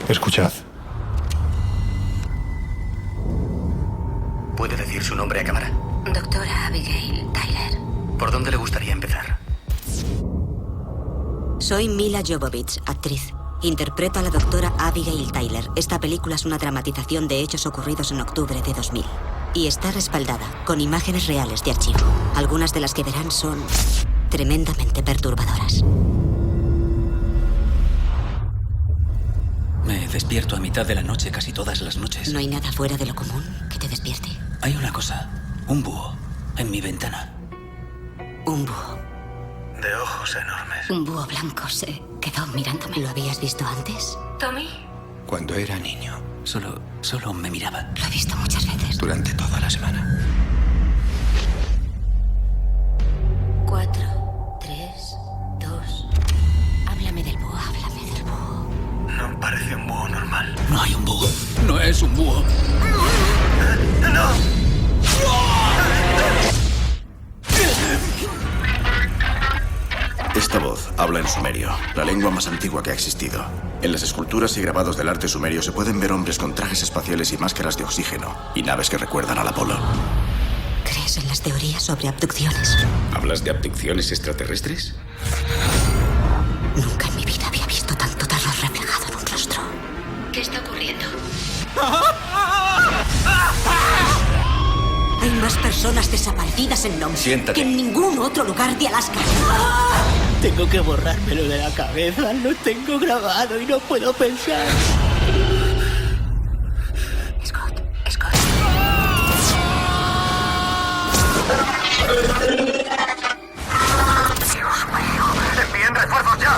Escuchad. ¿Puede decir su nombre a cámara? Doctora Abigail Tyler. ¿Por dónde le gustaría empezar? Soy Mila Jovovich, actriz. Interpreto a la doctora Abigail Tyler. Esta película es una dramatización de hechos ocurridos en octubre de 2000. Y está respaldada con imágenes reales de archivo. Algunas de las que verán son tremendamente perturbadoras. Me despierto a mitad de la noche casi todas las noches. ¿No hay nada fuera de lo común que te despierte? Hay una cosa, un búho en mi ventana. Un búho. De ojos enormes. Un búho blanco se quedó mirándome. ¿Lo habías visto antes? ¿Tommy? Cuando era niño. Solo me miraba. Lo he visto muchas veces. Durante toda la semana. 4, 3, 2. Háblame del búho, háblame del búho. No parece un búho normal. No hay un búho. No es un búho. ¡No! Esta voz habla en sumerio, la lengua más antigua que ha existido. En las esculturas y grabados del arte sumerio se pueden ver hombres con trajes espaciales y máscaras de oxígeno, y naves que recuerdan al Apolo. ¿Crees en las teorías sobre abducciones? ¿Hablas de abducciones extraterrestres? Nunca en mi vida había visto tanto terror reflejado en un rostro. ¿Qué está ocurriendo? Hay más personas desaparecidas en Nome Siéntate. que en ningún otro lugar de Alaska. Tengo que borrármelo de la cabeza. Lo tengo grabado y no puedo pensar. Scott. ¡Envíen refuerzos ya!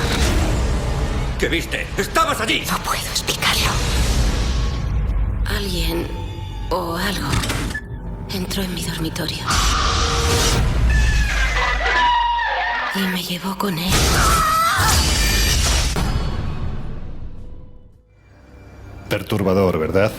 ¿Qué viste? ¡Estabas allí! No puedo explicarlo. Alguien o algo entró en mi dormitorio y me llevó con él. Perturbador, ¿verdad?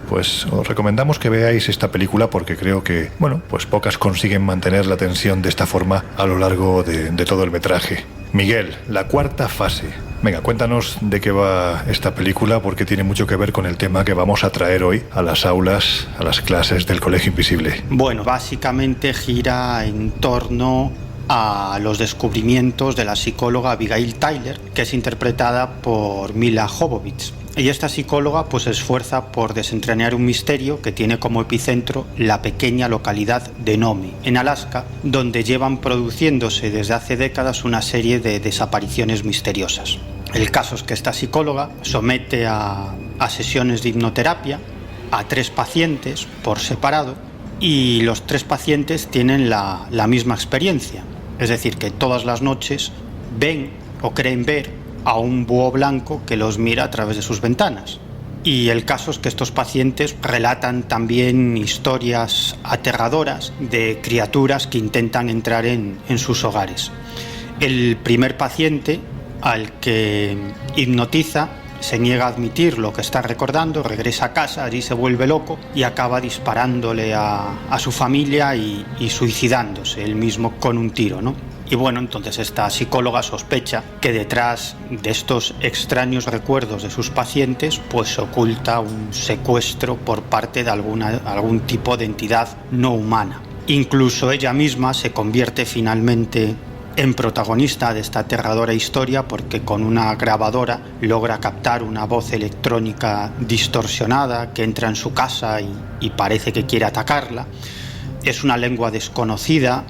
Pues os recomendamos que veáis esta película porque creo que, pues pocas consiguen mantener la tensión de esta forma a lo largo de todo el metraje. Miguel, la cuarta fase. Venga, cuéntanos de qué va esta película porque tiene mucho que ver con el tema que vamos a traer hoy a las aulas, a las clases del Colegio Invisible. Bueno, básicamente gira en torno a los descubrimientos de la psicóloga Abigail Tyler, que es interpretada por Mila Jovovich. Y esta psicóloga se esfuerza por desentrañar un misterio que tiene como epicentro la pequeña localidad de Nome, en Alaska, donde llevan produciéndose desde hace décadas una serie de desapariciones misteriosas. El caso es que esta psicóloga somete a sesiones de hipnoterapia a 3 pacientes por separado y los 3 pacientes tienen la misma experiencia. Es decir, que todas las noches ven o creen ver a un búho blanco que los mira a través de sus ventanas. Y el caso es que estos pacientes relatan también historias aterradoras de criaturas que intentan entrar en sus hogares. El primer paciente, al que hipnotiza, se niega a admitir lo que está recordando, regresa a casa, allí se vuelve loco y acaba disparándole a su familia y suicidándose él mismo con un tiro, ¿no? Y bueno, entonces esta psicóloga sospecha que detrás de estos extraños recuerdos de sus pacientes se oculta un secuestro por parte de algún tipo de entidad no humana. Incluso ella misma se convierte finalmente en protagonista de esta aterradora historia porque con una grabadora logra captar una voz electrónica distorsionada que entra en su casa y parece que quiere atacarla. Es una lengua desconocida.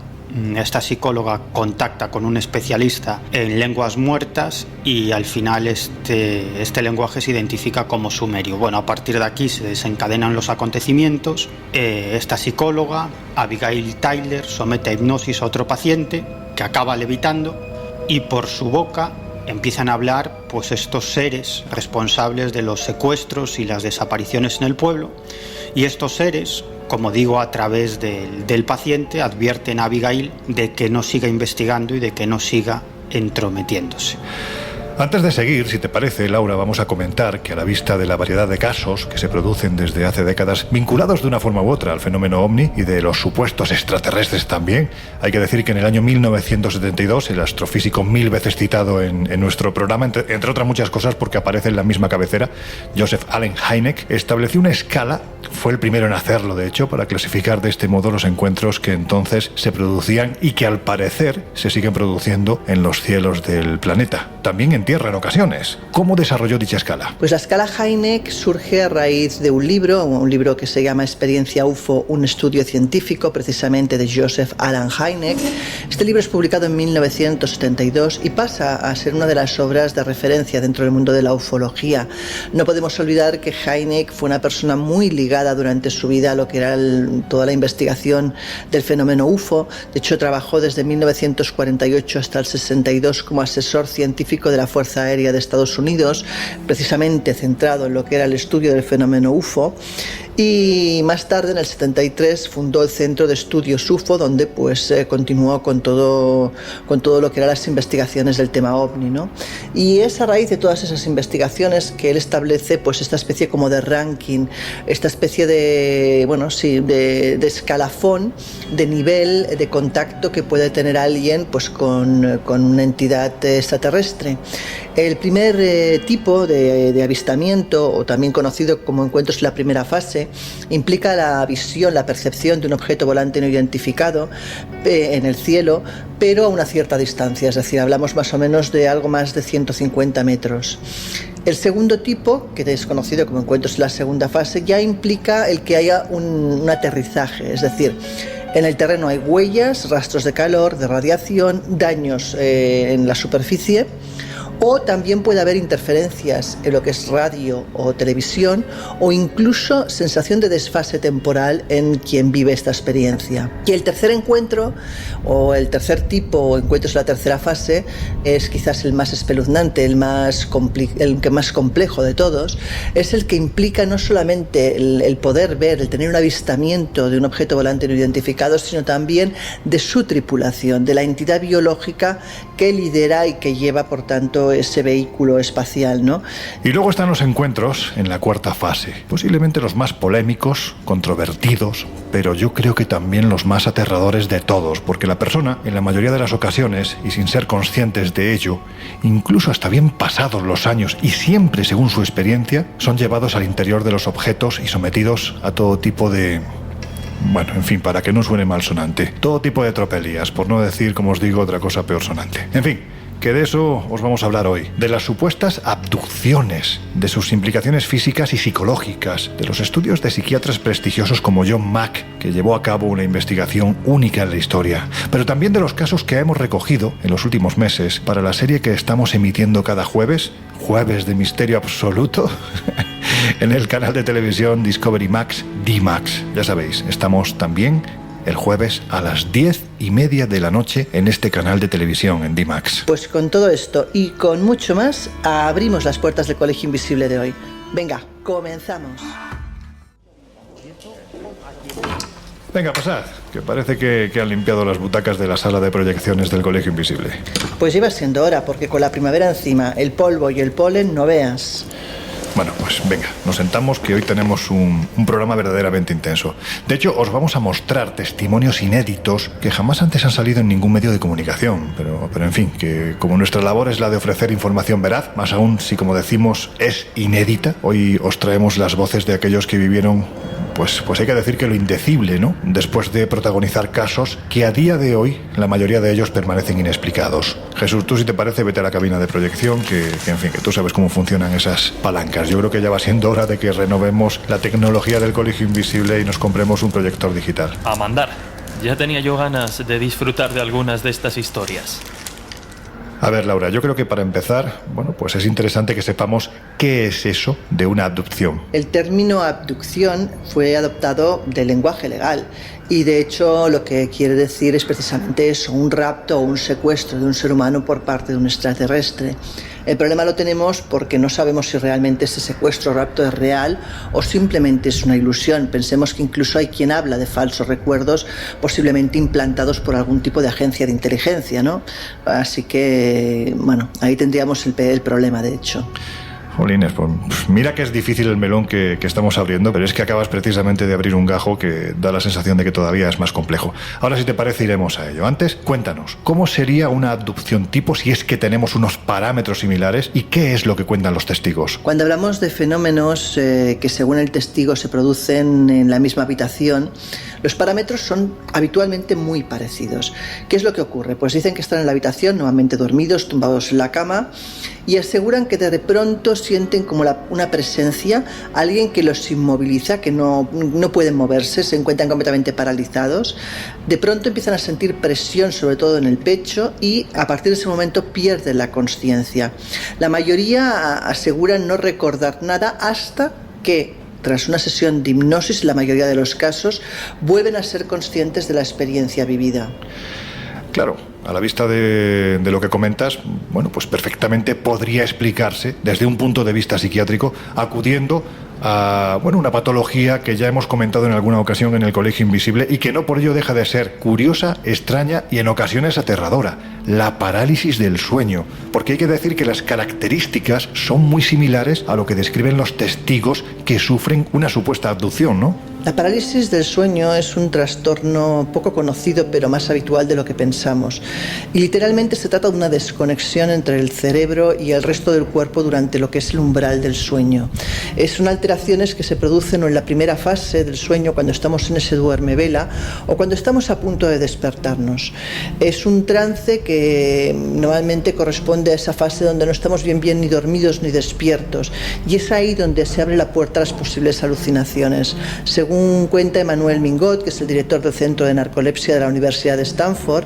Esta psicóloga contacta con un especialista en lenguas muertas y al final este lenguaje se identifica como sumerio. Bueno, a partir de aquí se desencadenan los acontecimientos. Esta psicóloga, Abigail Tyler, somete a hipnosis a otro paciente que acaba levitando y por su boca empiezan a hablar estos seres responsables de los secuestros y las desapariciones en el pueblo. Y estos seres, como digo, a través del paciente, advierten a Abigail de que no siga investigando y de que no siga entrometiéndose. Antes de seguir, si te parece, Laura, vamos a comentar que a la vista de la variedad de casos que se producen desde hace décadas, vinculados de una forma u otra al fenómeno ovni y de los supuestos extraterrestres también, hay que decir que en el año 1972, el astrofísico mil veces citado en nuestro programa, entre otras muchas cosas porque aparece en la misma cabecera, Joseph Allen Hynek, estableció una escala, fue el primero en hacerlo de hecho, para clasificar de este modo los encuentros que entonces se producían y que al parecer se siguen produciendo en los cielos del planeta. También en tierra en ocasiones. ¿Cómo desarrolló dicha escala? Pues la escala Hynek surge a raíz de un libro que se llama Experiencia UFO, un estudio científico, precisamente de Joseph Allen Hynek. Este libro es publicado en 1972 y pasa a ser una de las obras de referencia dentro del mundo de la ufología. No podemos olvidar que Hynek fue una persona muy ligada durante su vida a lo que era toda la investigación del fenómeno UFO. De hecho, trabajó desde 1948 hasta el 62 como asesor científico de la Fuerza Aérea de Estados Unidos, precisamente centrado en lo que era el estudio del fenómeno UFO. Y más tarde, en el 73, fundó el Centro de Estudios UFO, donde pues continuó con todo lo que eran las investigaciones del tema OVNI, ¿no? Y es a raíz de todas esas investigaciones que él establece pues esta especie como de ranking, esta especie de escalafón, de nivel de contacto que puede tener alguien pues con una entidad extraterrestre. El primer tipo de avistamiento, o también conocido como encuentros en la primera fase, implica la visión, la percepción de un objeto volante no identificado en el cielo, pero a una cierta distancia, es decir, hablamos más o menos de algo más de 150 metros. El segundo tipo, que es conocido como encuentros en la segunda fase, ya implica el que haya un aterrizaje, es decir, en el terreno hay huellas, rastros de calor, de radiación, daños en la superficie, o también puede haber interferencias en lo que es radio o televisión, o incluso sensación de desfase temporal en quien vive esta experiencia. Y el tercer encuentro, o el tercer tipo, o encuentros en la tercera fase, es quizás el más espeluznante, el más complejo de todos. Es el que implica no solamente el poder ver, el tener un avistamiento de un objeto volante no identificado, sino también de su tripulación, de la entidad biológica que lidera y que lleva, por tanto, ese vehículo espacial, ¿no? Y luego están los encuentros en la cuarta fase, posiblemente los más polémicos, controvertidos, pero yo creo que también los más aterradores de todos, porque la persona, en la mayoría de las ocasiones, y sin ser conscientes de ello, incluso hasta bien pasados los años y siempre según su experiencia, son llevados al interior de los objetos y sometidos a todo tipo de... Bueno, en fin, para que no suene malsonante, todo tipo de tropelías, por no decir, como os digo, otra cosa peor sonante. En fin, que de eso os vamos a hablar hoy, de las supuestas abducciones, de sus implicaciones físicas y psicológicas, de los estudios de psiquiatras prestigiosos como John Mack, que llevó a cabo una investigación única en la historia, pero también de los casos que hemos recogido en los últimos meses para la serie que estamos emitiendo cada jueves, Jueves de Misterio Absoluto, en el canal de televisión Discovery Max, D-Max. Ya sabéis, estamos también el jueves a las 10:30 de la noche en este canal de televisión en D-Max. Pues con todo esto y con mucho más, abrimos las puertas del Colegio Invisible de hoy. Venga, comenzamos. Venga, pasad, que parece que han limpiado las butacas de la sala de proyecciones del Colegio Invisible. Pues iba siendo hora, porque con la primavera encima, el polvo y el polen, no veas. Bueno, pues venga, nos sentamos que hoy tenemos un programa verdaderamente intenso. De hecho, os vamos a mostrar testimonios inéditos que jamás antes han salido en ningún medio de comunicación. Pero en fin, que como nuestra labor es la de ofrecer información veraz, más aún si, como decimos, es inédita, hoy os traemos las voces de aquellos que vivieron, pues hay que decir que lo indecible, ¿no? Después de protagonizar casos que a día de hoy la mayoría de ellos permanecen inexplicados. Jesús, tú si te parece, vete a la cabina de proyección, que en fin, que tú sabes cómo funcionan esas palancas. Yo creo que ya va siendo hora de que renovemos la tecnología del Colegio Invisible y nos compremos un proyector digital. A mandar. Ya tenía yo ganas de disfrutar de algunas de estas historias. A ver, Laura, yo creo que para empezar, bueno, pues es interesante que sepamos qué es eso de una abducción. El término abducción fue adoptado del lenguaje legal Y de hecho lo que quiere decir es precisamente eso, un rapto o un secuestro de un ser humano por parte de un extraterrestre. El problema lo tenemos porque no sabemos si realmente ese secuestro o rapto es real o simplemente es una ilusión. Pensemos que incluso hay quien habla de falsos recuerdos, posiblemente implantados por algún tipo de agencia de inteligencia, ¿no? Así que, bueno, ahí tendríamos el problema, de hecho. Jolines, pues mira que es difícil el melón que estamos abriendo, pero es que acabas precisamente de abrir un gajo que da la sensación de que todavía es más complejo. Ahora, si te parece, iremos a ello. Antes, cuéntanos, ¿cómo sería una abducción tipo si es que tenemos unos parámetros similares y qué es lo que cuentan los testigos? Cuando hablamos de fenómenos que según el testigo se producen en la misma habitación, los parámetros son habitualmente muy parecidos. ¿Qué es lo que ocurre? Pues dicen que están en la habitación, nuevamente dormidos, tumbados en la cama, y aseguran que de pronto sienten como una presencia, alguien que los inmoviliza, que no pueden moverse, se encuentran completamente paralizados. De pronto empiezan a sentir presión, sobre todo en el pecho, y a partir de ese momento pierden la consciencia. La mayoría aseguran no recordar nada hasta que, tras una sesión de hipnosis, en la mayoría de los casos, vuelven a ser conscientes de la experiencia vivida. Claro, a la vista de lo que comentas, bueno, pues perfectamente podría explicarse desde un punto de vista psiquiátrico, acudiendo a una patología que ya hemos comentado en alguna ocasión en el Colegio Invisible y que no por ello deja de ser curiosa, extraña y en ocasiones aterradora: la parálisis del sueño. Porque hay que decir que las características son muy similares a lo que describen los testigos que sufren una supuesta abducción, ¿no? La parálisis del sueño es un trastorno poco conocido pero más habitual de lo que pensamos, y literalmente se trata de una desconexión entre el cerebro y el resto del cuerpo durante lo que es el umbral del sueño. Son alteraciones que se producen o en la primera fase del sueño, cuando estamos en ese duerme-vela, o cuando estamos a punto de despertarnos. Es un trance que normalmente corresponde a esa fase donde no estamos bien ni dormidos ni despiertos, y es ahí donde se abre la puerta a las posibles alucinaciones. Según cuenta Emmanuel Mingot, que es el director del Centro de Narcolepsia de la Universidad de Stanford,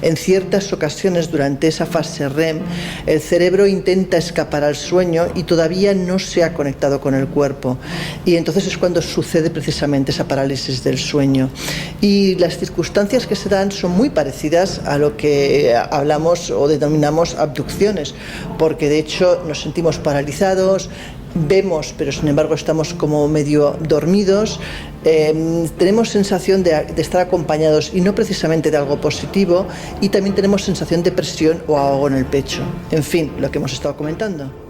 en ciertas ocasiones durante esa fase REM, el cerebro intenta escapar al sueño y todavía no se ha conectado con el cuerpo. Y entonces es cuando sucede precisamente esa parálisis del sueño. Y las circunstancias que se dan son muy parecidas a lo que hablamos o denominamos abducciones, porque de hecho nos sentimos paralizados, vemos, pero sin embargo estamos como medio dormidos, tenemos sensación de estar acompañados y no precisamente de algo positivo, y también tenemos sensación de presión o ahogo en el pecho. En fin, lo que hemos estado comentando.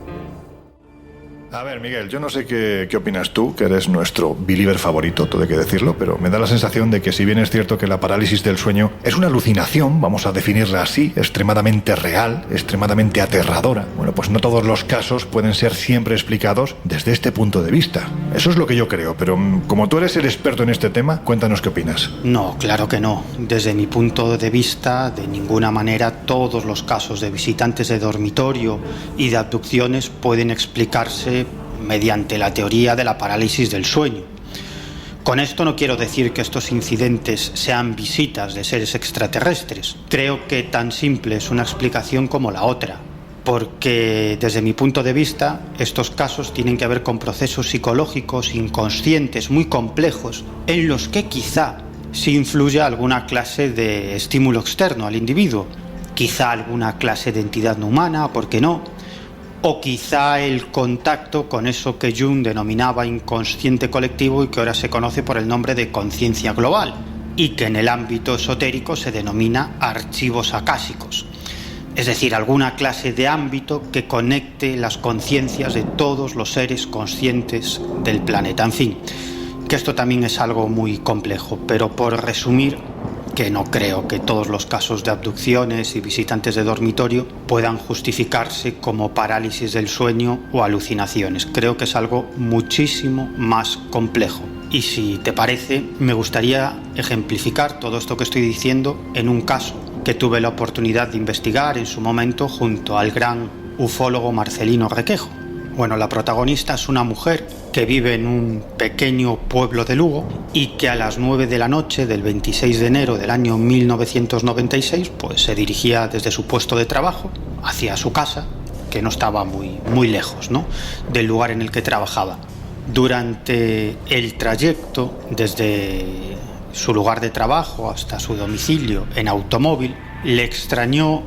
A ver, Miguel, yo no sé qué opinas tú, que eres nuestro believer favorito, todo hay que decirlo, pero me da la sensación de que, si bien es cierto que la parálisis del sueño es una alucinación, vamos a definirla así, extremadamente real, extremadamente aterradora, bueno, pues no todos los casos pueden ser siempre explicados desde este punto de vista. Eso es lo que yo creo, pero como tú eres el experto en este tema, cuéntanos qué opinas. No, claro que no. Desde mi punto de vista, de ninguna manera todos los casos de visitantes de dormitorio y de abducciones pueden explicarse mediante la teoría de la parálisis del sueño. Con esto no quiero decir que estos incidentes sean visitas de seres extraterrestres. Creo que tan simple es una explicación como la otra, porque desde mi punto de vista estos casos tienen que ver con procesos psicológicos inconscientes muy complejos, en los que quizá sí influye alguna clase de estímulo externo al individuo, quizá alguna clase de entidad no humana, ¿por qué no? O quizá el contacto con eso que Jung denominaba inconsciente colectivo y que ahora se conoce por el nombre de conciencia global, y que en el ámbito esotérico se denomina archivos acásicos. Es decir, alguna clase de ámbito que conecte las conciencias de todos los seres conscientes del planeta. En fin, que esto también es algo muy complejo, pero por resumir, que no creo que todos los casos de abducciones y visitantes de dormitorio puedan justificarse como parálisis del sueño o alucinaciones. Creo que es algo muchísimo más complejo. Y si te parece, me gustaría ejemplificar todo esto que estoy diciendo en un caso que tuve la oportunidad de investigar en su momento junto al gran ufólogo Marcelino Requejo. Bueno, la protagonista es una mujer que vive en un pequeño pueblo de Lugo y que a las 9 de la noche del 26 de enero del año 1996 pues se dirigía desde su puesto de trabajo hacia su casa, que no estaba muy lejos, ¿no?, del lugar en el que trabajaba. Durante el trayecto desde su lugar de trabajo hasta su domicilio en automóvil, le extrañó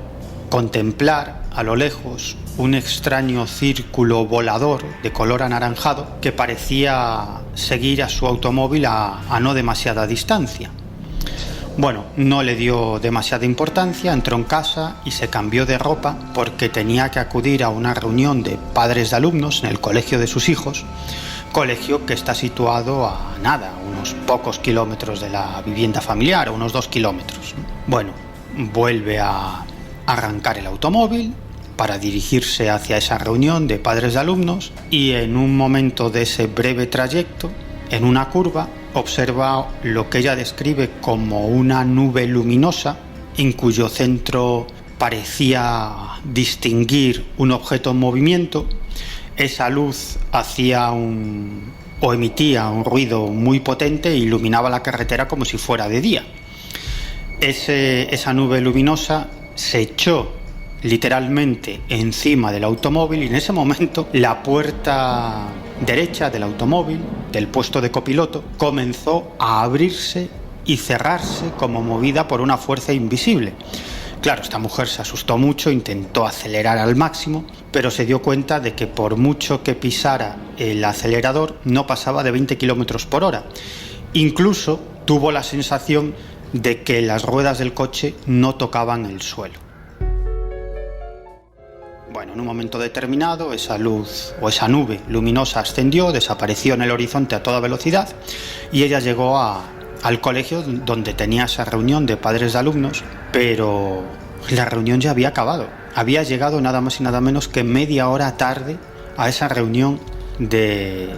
contemplar a lo lejos un extraño círculo volador de color anaranjado que parecía seguir a su automóvil a no demasiada distancia. Bueno, no le dio demasiada importancia, entró en casa y se cambió de ropa porque tenía que acudir a una reunión de padres de alumnos en el colegio de sus hijos, colegio que está situado a nada, unos pocos kilómetros de la vivienda familiar, unos 2 kilómetros. Bueno, vuelve a arrancar el automóvil para dirigirse hacia esa reunión de padres de alumnos y en un momento de ese breve trayecto, en una curva, observa lo que ella describe como una nube luminosa en cuyo centro parecía distinguir un objeto en movimiento. Esa luz emitía un ruido muy potente e iluminaba la carretera como si fuera de día. Esa nube luminosa se echó literalmente encima del automóvil y en ese momento la puerta derecha del automóvil, del puesto de copiloto, comenzó a abrirse y cerrarse como movida por una fuerza invisible. Claro, esta mujer se asustó mucho, intentó acelerar al máximo, pero se dio cuenta de que por mucho que pisara el acelerador no pasaba de 20 kilómetros por hora. Incluso tuvo la sensación de que las ruedas del coche no tocaban el suelo. Bueno, en un momento determinado esa luz o esa nube luminosa ascendió, desapareció en el horizonte a toda velocidad y ella llegó al colegio donde tenía esa reunión de padres de alumnos, pero la reunión ya había acabado. Había llegado nada más y nada menos que media hora tarde a esa reunión de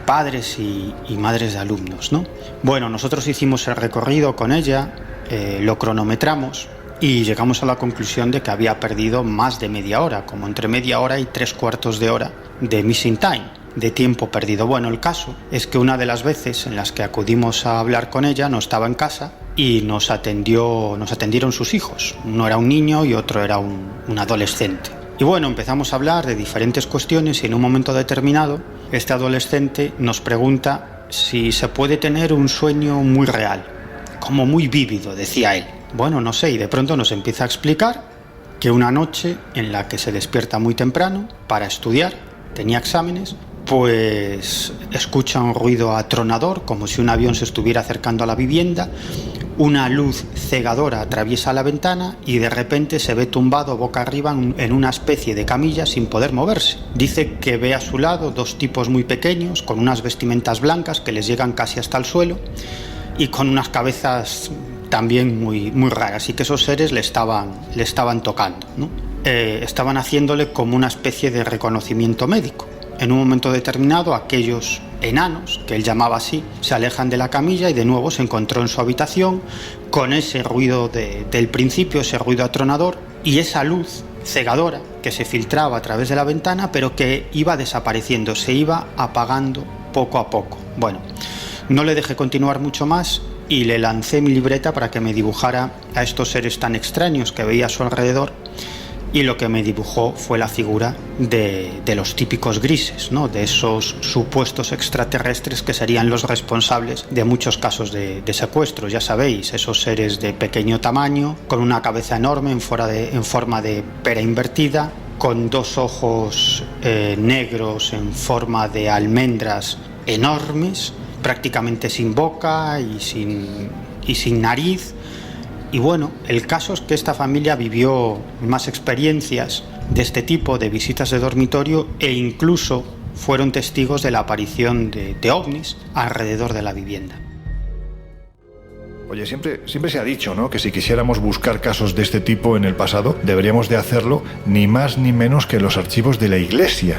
padres y madres de alumnos, ¿no? Bueno, nosotros hicimos el recorrido con ella, lo cronometramos y llegamos a la conclusión de que había perdido más de media hora, como entre media hora y 3/4 de hora de missing time, de tiempo perdido. Bueno, el caso es que una de las veces en las que acudimos a hablar con ella no estaba en casa y nos atendieron sus hijos. Uno era un niño y otro era un adolescente. Y bueno, empezamos a hablar de diferentes cuestiones y en un momento determinado este adolescente nos pregunta si se puede tener un sueño muy real, como muy vívido, decía él. Bueno, no sé, y de pronto nos empieza a explicar que una noche en la que se despierta muy temprano para estudiar, tenía exámenes, pues escucha un ruido atronador, como si un avión se estuviera acercando a la vivienda, una luz cegadora atraviesa la ventana y de repente se ve tumbado boca arriba en una especie de camilla sin poder moverse. Dice que ve a su lado 2 tipos muy pequeños, con unas vestimentas blancas que les llegan casi hasta el suelo y con unas cabezas también muy, muy raras, y que esos seres le estaban tocando, ¿no? Estaban haciéndole como una especie de reconocimiento médico. En un momento determinado, aquellos enanos, que él llamaba así, se alejan de la camilla y de nuevo se encontró en su habitación con ese ruido del principio, ese ruido atronador y esa luz cegadora que se filtraba a través de la ventana, pero que iba desapareciendo, se iba apagando poco a poco. Bueno, no le dejé continuar mucho más y le lancé mi libreta para que me dibujara a estos seres tan extraños que veía a su alrededor, y lo que me dibujó fue la figura de los típicos grises, ¿no? De esos supuestos extraterrestres que serían los responsables de muchos casos de secuestros. Ya sabéis, esos seres de pequeño tamaño, con una cabeza enorme en forma de pera invertida, con 2 ojos negros en forma de almendras enormes, prácticamente sin boca y sin nariz. Y bueno, el caso es que esta familia vivió más experiencias de este tipo, de visitas de dormitorio, e incluso fueron testigos de la aparición de ovnis alrededor de la vivienda. Oye, siempre se ha dicho, ¿no?, que si quisiéramos buscar casos de este tipo en el pasado, deberíamos de hacerlo ni más ni menos que en los archivos de la Iglesia.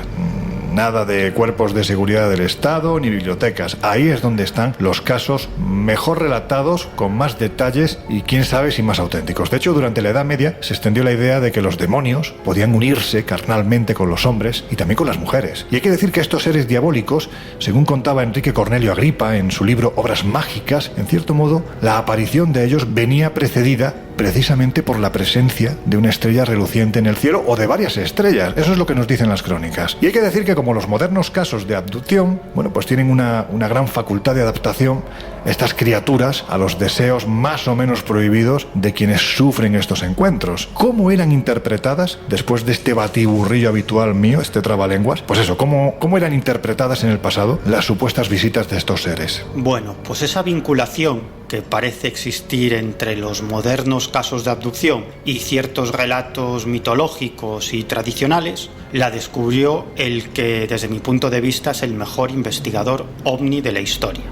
Nada de cuerpos de seguridad del Estado ni bibliotecas. Ahí es donde están los casos mejor relatados, con más detalles y quién sabe si más auténticos. De hecho, durante la Edad Media se extendió la idea de que los demonios podían unirse carnalmente con los hombres y también con las mujeres. Y hay que decir que estos seres diabólicos, según contaba Enrique Cornelio Agripa en su libro Obras Mágicas, en cierto modo, la aparición de ellos venía precedida precisamente por la presencia de una estrella reluciente en el cielo, o de varias estrellas. Eso es lo que nos dicen las crónicas. Y hay que decir que, como los modernos casos de abducción, bueno, pues tienen una gran facultad de adaptación estas criaturas a los deseos más o menos prohibidos de quienes sufren estos encuentros. ¿Cómo eran interpretadas, después de este batiburrillo habitual mío, este trabalenguas? Pues eso, ¿cómo eran interpretadas en el pasado las supuestas visitas de estos seres? Bueno, pues esa vinculación que parece existir entre los modernos casos de abducción y ciertos relatos mitológicos y tradicionales la descubrió el que, desde mi punto de vista, es el mejor investigador ovni de la historia.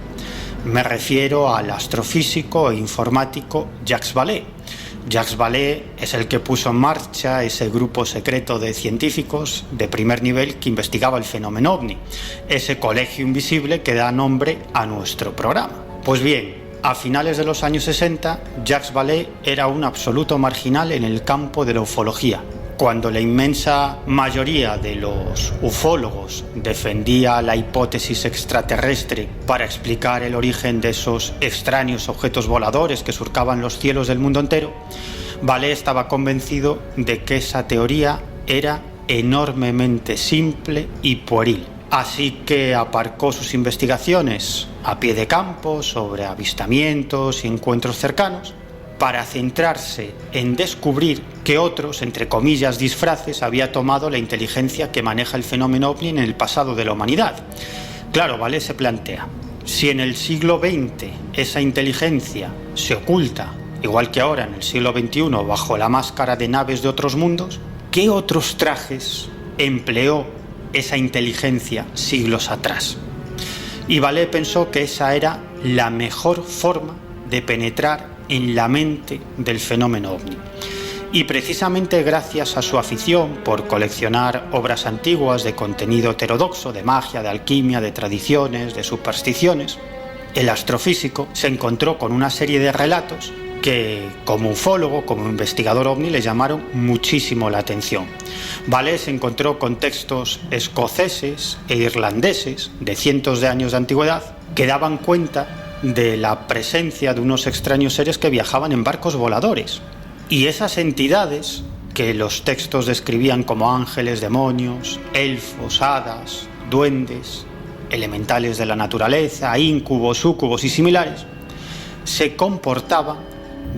Me refiero al astrofísico e informático Jacques Vallée. Jacques Vallée es el que puso en marcha ese grupo secreto de científicos de primer nivel que investigaba el fenómeno ovni, ese colegio invisible que da nombre a nuestro programa. Pues bien, a finales de los años 60, Jacques Vallée era un absoluto marginal en el campo de la ufología. Cuando la inmensa mayoría de los ufólogos defendía la hipótesis extraterrestre para explicar el origen de esos extraños objetos voladores que surcaban los cielos del mundo entero, Vallée estaba convencido de que esa teoría era enormemente simple y pueril. Así que aparcó sus investigaciones a pie de campo sobre avistamientos y encuentros cercanos para centrarse en descubrir que otros, entre comillas, disfraces había tomado la inteligencia que maneja el fenómeno ovni en el pasado de la humanidad. Claro, Vallée se plantea, si en el siglo XX esa inteligencia se oculta, igual que ahora en el siglo XXI, bajo la máscara de naves de otros mundos, ¿qué otros trajes empleó esa inteligencia siglos atrás? Y Vallée pensó que esa era la mejor forma de penetrar en la mente del fenómeno ovni. Y precisamente gracias a su afición por coleccionar obras antiguas de contenido heterodoxo, de magia, de alquimia, de tradiciones, de supersticiones, el astrofísico se encontró con una serie de relatos que, como ufólogo, como investigador ovni, le llamaron muchísimo la atención. Vallée se encontró con textos escoceses e irlandeses de cientos de años de antigüedad que daban cuenta de la presencia de unos extraños seres que viajaban en barcos voladores. Y esas entidades, que los textos describían como ángeles, demonios, elfos, hadas, duendes, elementales de la naturaleza, íncubos, súcubos y similares, se comportaban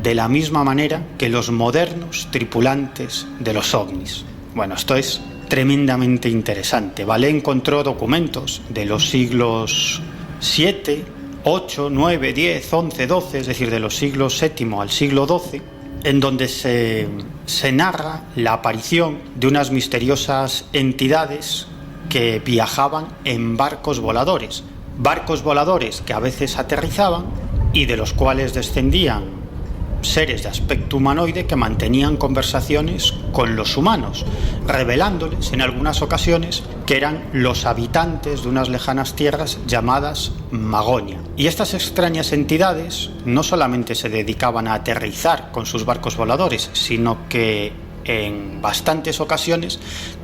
de la misma manera que los modernos tripulantes de los ovnis. Bueno, esto es tremendamente interesante. Vallée encontró documentos de los siglos 7, 8, 9, 10, 11, 12, es decir, de los siglos VII al siglo XII, en donde se narra la aparición de unas misteriosas entidades que viajaban en barcos voladores que a veces aterrizaban y de los cuales descendían seres de aspecto humanoide que mantenían conversaciones con los humanos, revelándoles en algunas ocasiones que eran los habitantes de unas lejanas tierras llamadas Magonia. Y estas extrañas entidades no solamente se dedicaban a aterrizar con sus barcos voladores, sino que en bastantes ocasiones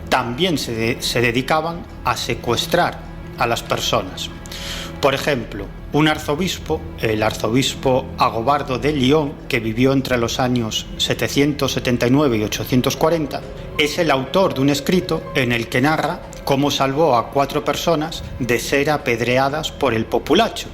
también se dedicaban a secuestrar a las personas. Por ejemplo, un arzobispo, el arzobispo Agobardo de Lyon, que vivió entre los años 779 y 840, es el autor de un escrito en el que narra cómo salvó a 4 personas de ser apedreadas por el populacho,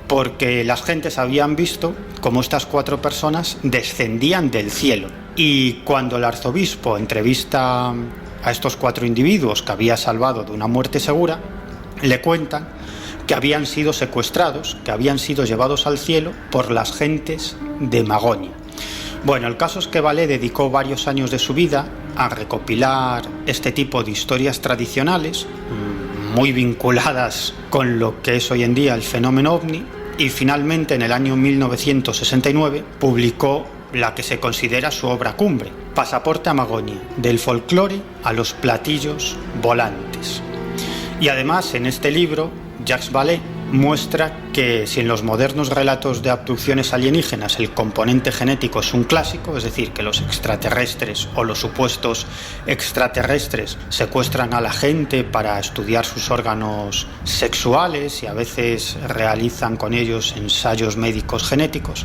porque las gentes habían visto cómo estas 4 personas descendían del cielo. Y cuando el arzobispo entrevista a estos 4 individuos que había salvado de una muerte segura, le cuentan que habían sido secuestrados, que habían sido llevados al cielo por las gentes de Magonia. Bueno, el caso es que Vallée dedicó varios años de su vida a recopilar este tipo de historias tradicionales, muy vinculadas con lo que es hoy en día el fenómeno ovni, y finalmente en el año 1969 publicó la que se considera su obra cumbre, Pasaporte a Magonia, del folclore a los platillos volantes. Y además, en este libro, Jacques Vallée muestra que si en los modernos relatos de abducciones alienígenas el componente genético es un clásico, es decir, que los extraterrestres o los supuestos extraterrestres secuestran a la gente para estudiar sus órganos sexuales y a veces realizan con ellos ensayos médicos genéticos,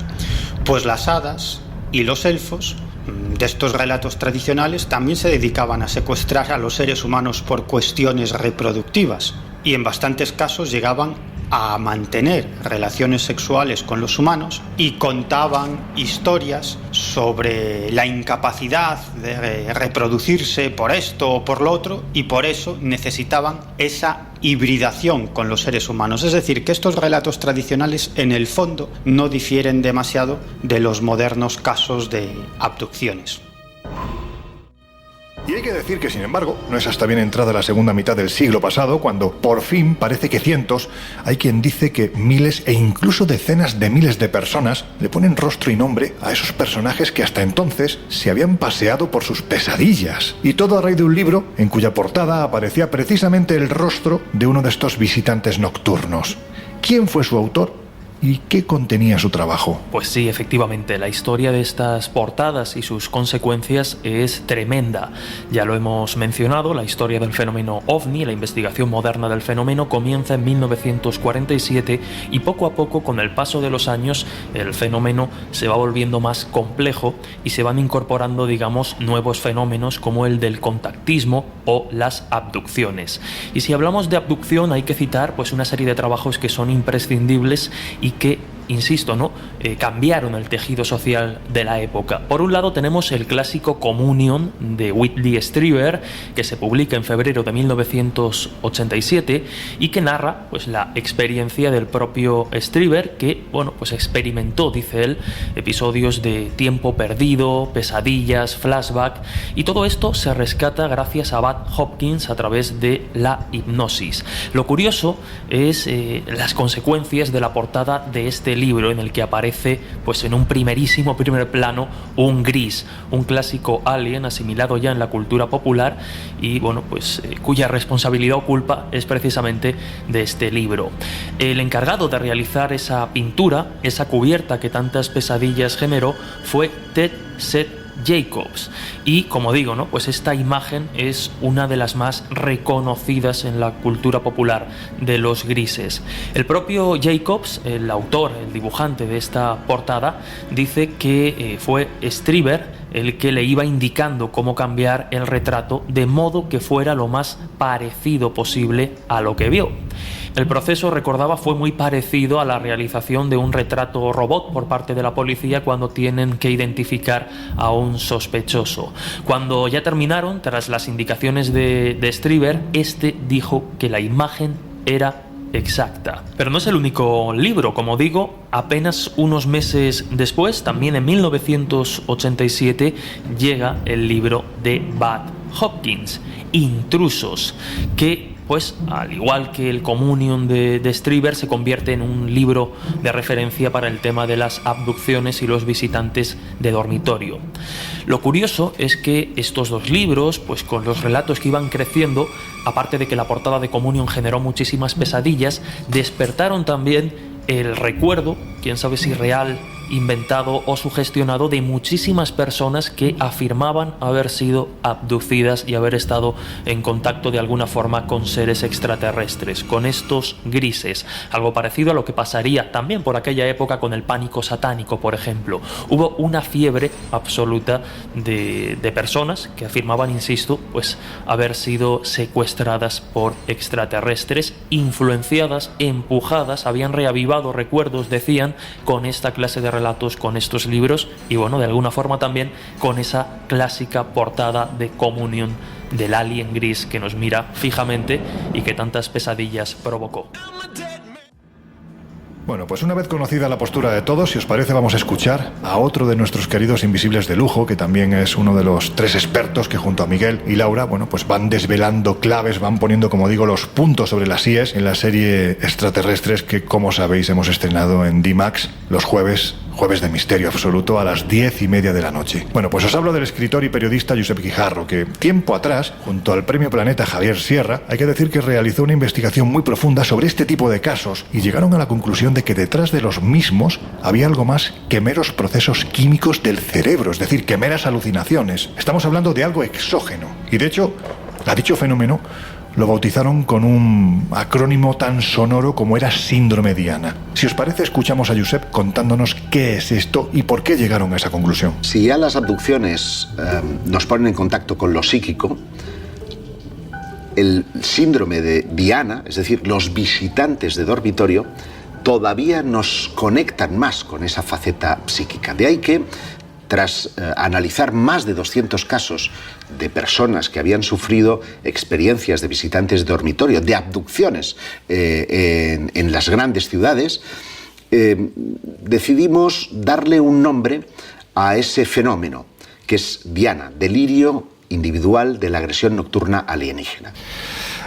pues las hadas y los elfos de estos relatos tradicionales también se dedicaban a secuestrar a los seres humanos por cuestiones reproductivas y en bastantes casos llegaban a mantener relaciones sexuales con los humanos y contaban historias sobre la incapacidad de reproducirse por esto o por lo otro y por eso necesitaban esa hibridación con los seres humanos. Es decir, que estos relatos tradicionales en el fondo no difieren demasiado de los modernos casos de abducciones. Y hay que decir que, sin embargo, no es hasta bien entrada la segunda mitad del siglo pasado cuando, por fin, parece que cientos, hay quien dice que miles e incluso decenas de miles de personas le ponen rostro y nombre a esos personajes que hasta entonces se habían paseado por sus pesadillas. Y todo a raíz de un libro en cuya portada aparecía precisamente el rostro de uno de estos visitantes nocturnos. ¿Quién fue su autor? ¿Y qué contenía su trabajo? Pues sí, efectivamente, la historia de estas portadas y sus consecuencias es tremenda. Ya lo hemos mencionado, la historia del fenómeno OVNI, la investigación moderna del fenómeno, comienza en 1947 y poco a poco, con el paso de los años, el fenómeno se va volviendo más complejo y se van incorporando, digamos, nuevos fenómenos como el del contactismo o las abducciones. Y si hablamos de abducción hay que citar pues una serie de trabajos que son imprescindibles y que, insisto, ¿no? Cambiaron el tejido social de la época. Por un lado tenemos el clásico Communion de Whitley Strieber, que se publica en febrero de 1987 y que narra pues la experiencia del propio Strieber, que pues experimentó, dice él, episodios de tiempo perdido, pesadillas, flashback, y todo esto se rescata gracias a Bud Hopkins a través de la hipnosis. Lo curioso es las consecuencias de la portada de este libro, en el que aparece pues en un primer plano un gris, un clásico alien asimilado ya en la cultura popular y cuya responsabilidad o culpa es precisamente de este libro. El encargado de realizar esa pintura, esa cubierta que tantas pesadillas generó, fue Ted Seth Jacobs, y como digo, pues esta imagen es una de las más reconocidas en la cultura popular de los grises. El propio Jacobs, el autor, el dibujante de esta portada, dice que fue Strieber el que le iba indicando cómo cambiar el retrato de modo que fuera lo más parecido posible a lo que vio. El proceso, recordaba, fue muy parecido a la realización de un retrato robot por parte de la policía cuando tienen que identificar a un sospechoso. Cuando ya terminaron, tras las indicaciones de Strieber, este dijo que la imagen era exacta. Pero no es el único libro, como digo. Apenas unos meses después, también en 1987, llega el libro de Bud Hopkins, Intrusos, que pues al igual que el Communion de Strieber, se convierte en un libro de referencia para el tema de las abducciones y los visitantes de dormitorio. Lo curioso es que estos dos libros, pues con los relatos que iban creciendo, aparte de que la portada de Communion generó muchísimas pesadillas, despertaron también el recuerdo, quién sabe si real, inventado o sugestionado, de muchísimas personas que afirmaban haber sido abducidas y haber estado en contacto de alguna forma con seres extraterrestres, con estos grises. Algo parecido a lo que pasaría también por aquella época con el pánico satánico, por ejemplo. Hubo una fiebre absoluta de personas que afirmaban, insisto, pues haber sido secuestradas por extraterrestres, influenciadas, empujadas, habían reavivado recuerdos, decían, con esta clase de relatos, con estos libros y de alguna forma también con esa clásica portada de Communion del alien gris que nos mira fijamente y que tantas pesadillas provocó. Bueno, pues una vez conocida la postura de todos, si os parece, vamos a escuchar a otro de nuestros queridos invisibles de lujo, que también es uno de los tres expertos que junto a Miguel y Laura, pues van desvelando claves, van poniendo, como digo, los puntos sobre las íes en la serie Extraterrestres que, como sabéis, hemos estrenado en D-Max los jueves de misterio absoluto a las 10:30 de la noche. Bueno, pues os hablo del escritor y periodista Josep Guijarro, que tiempo atrás, junto al Premio Planeta Javier Sierra, hay que decir que realizó una investigación muy profunda sobre este tipo de casos y llegaron a la conclusión de que detrás de los mismos había algo más que meros procesos químicos del cerebro, es decir, que meras alucinaciones. Estamos hablando de algo exógeno. Y de hecho, a dicho fenómeno lo bautizaron con un acrónimo tan sonoro como era Síndrome Diana. Si os parece, escuchamos a Josep contándonos qué es esto y por qué llegaron a esa conclusión. Si ya las abducciones nos ponen en contacto con lo psíquico, el síndrome de Diana, es decir, los visitantes de dormitorio, todavía nos conectan más con esa faceta psíquica. De ahí que, tras analizar más de 200 casos de personas que habían sufrido experiencias de visitantes de dormitorio, de abducciones en las grandes ciudades, decidimos darle un nombre a ese fenómeno, que es Diana, delirio individual de la agresión nocturna alienígena.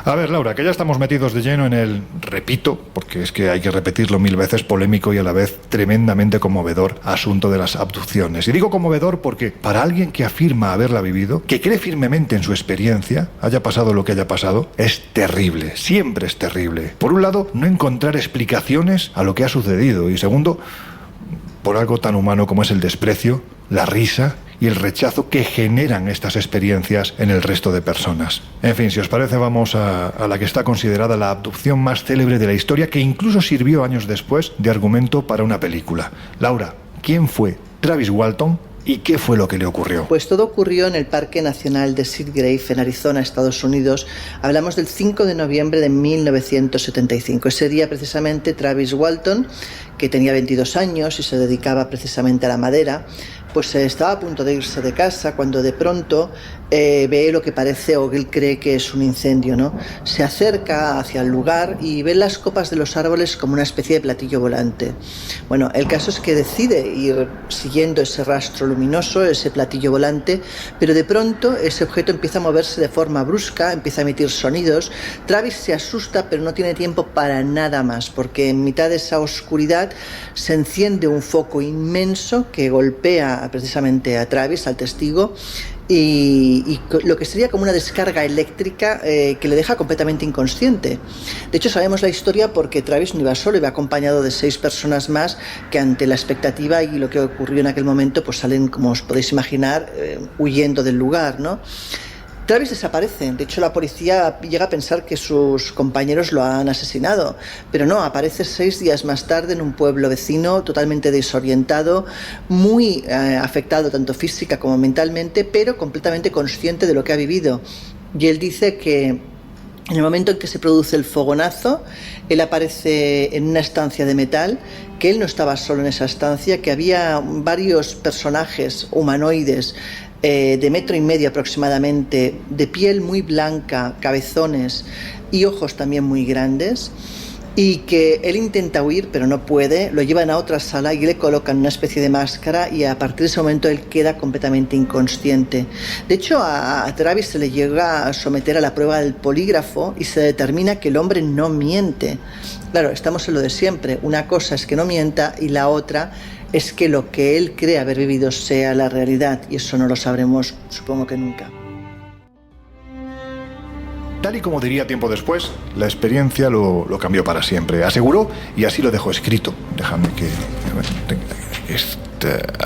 A ver, Laura, que ya estamos metidos de lleno en el, repito, porque es que hay que repetirlo 1000 veces, polémico y a la vez tremendamente conmovedor asunto de las abducciones. Y digo conmovedor porque para alguien que afirma haberla vivido, que cree firmemente en su experiencia, haya pasado lo que haya pasado, es terrible, siempre es terrible. Por un lado, no encontrar explicaciones a lo que ha sucedido y segundo, por algo tan humano como es el desprecio, la risa y el rechazo que generan estas experiencias en el resto de personas. En fin, si os parece, vamos a la que está considerada la abducción más célebre de la historia, que incluso sirvió años después de argumento para una película. Laura, ¿quién fue Travis Walton y qué fue lo que le ocurrió? Pues todo ocurrió en el Parque Nacional de Seagrave, en Arizona, Estados Unidos. Hablamos del 5 de noviembre de 1975. Ese día, precisamente, Travis Walton, que tenía 22 años y se dedicaba precisamente a la madera, pues estaba a punto de irse de casa cuando de pronto ve lo que parece o que él cree que es un incendio, ¿no? Se acerca hacia el lugar y ve las copas de los árboles como una especie de platillo volante. Bueno, el caso es que decide ir siguiendo ese rastro luminoso, ese platillo volante, pero de pronto ese objeto empieza a moverse de forma brusca, empieza a emitir sonidos. Travis se asusta, pero no tiene tiempo para nada más, porque en mitad de esa oscuridad se enciende un foco inmenso que golpea precisamente a Travis, al testigo, y lo que sería como una descarga eléctrica que le deja completamente inconsciente. De hecho, sabemos la historia porque Travis no iba solo, iba acompañado de 6 personas más que, ante la expectativa y lo que ocurrió en aquel momento, pues salen, como os podéis imaginar, huyendo del lugar, ¿no? Travis desaparece. De hecho, la policía llega a pensar que sus compañeros lo han asesinado, pero no, aparece 6 días más tarde en un pueblo vecino, totalmente desorientado, muy afectado tanto física como mentalmente, pero completamente consciente de lo que ha vivido. Y él dice que en el momento en que se produce el fogonazo, él aparece en una estancia de metal, que él no estaba solo en esa estancia, que había varios personajes humanoides de 1,5 metros aproximadamente, de piel muy blanca, cabezones y ojos también muy grandes, y que él intenta huir pero no puede, lo llevan a otra sala y le colocan una especie de máscara y a partir de ese momento él queda completamente inconsciente. De hecho, a Travis se le llega a someter a la prueba del polígrafo y se determina que el hombre no miente. Claro, estamos en lo de siempre, una cosa es que no mienta y la otra es que lo que él cree haber vivido sea la realidad, y eso no lo sabremos, supongo que nunca. Tal y como diría tiempo después, la experiencia lo cambió para siempre. Aseguró, y así lo dejó escrito. Déjame que...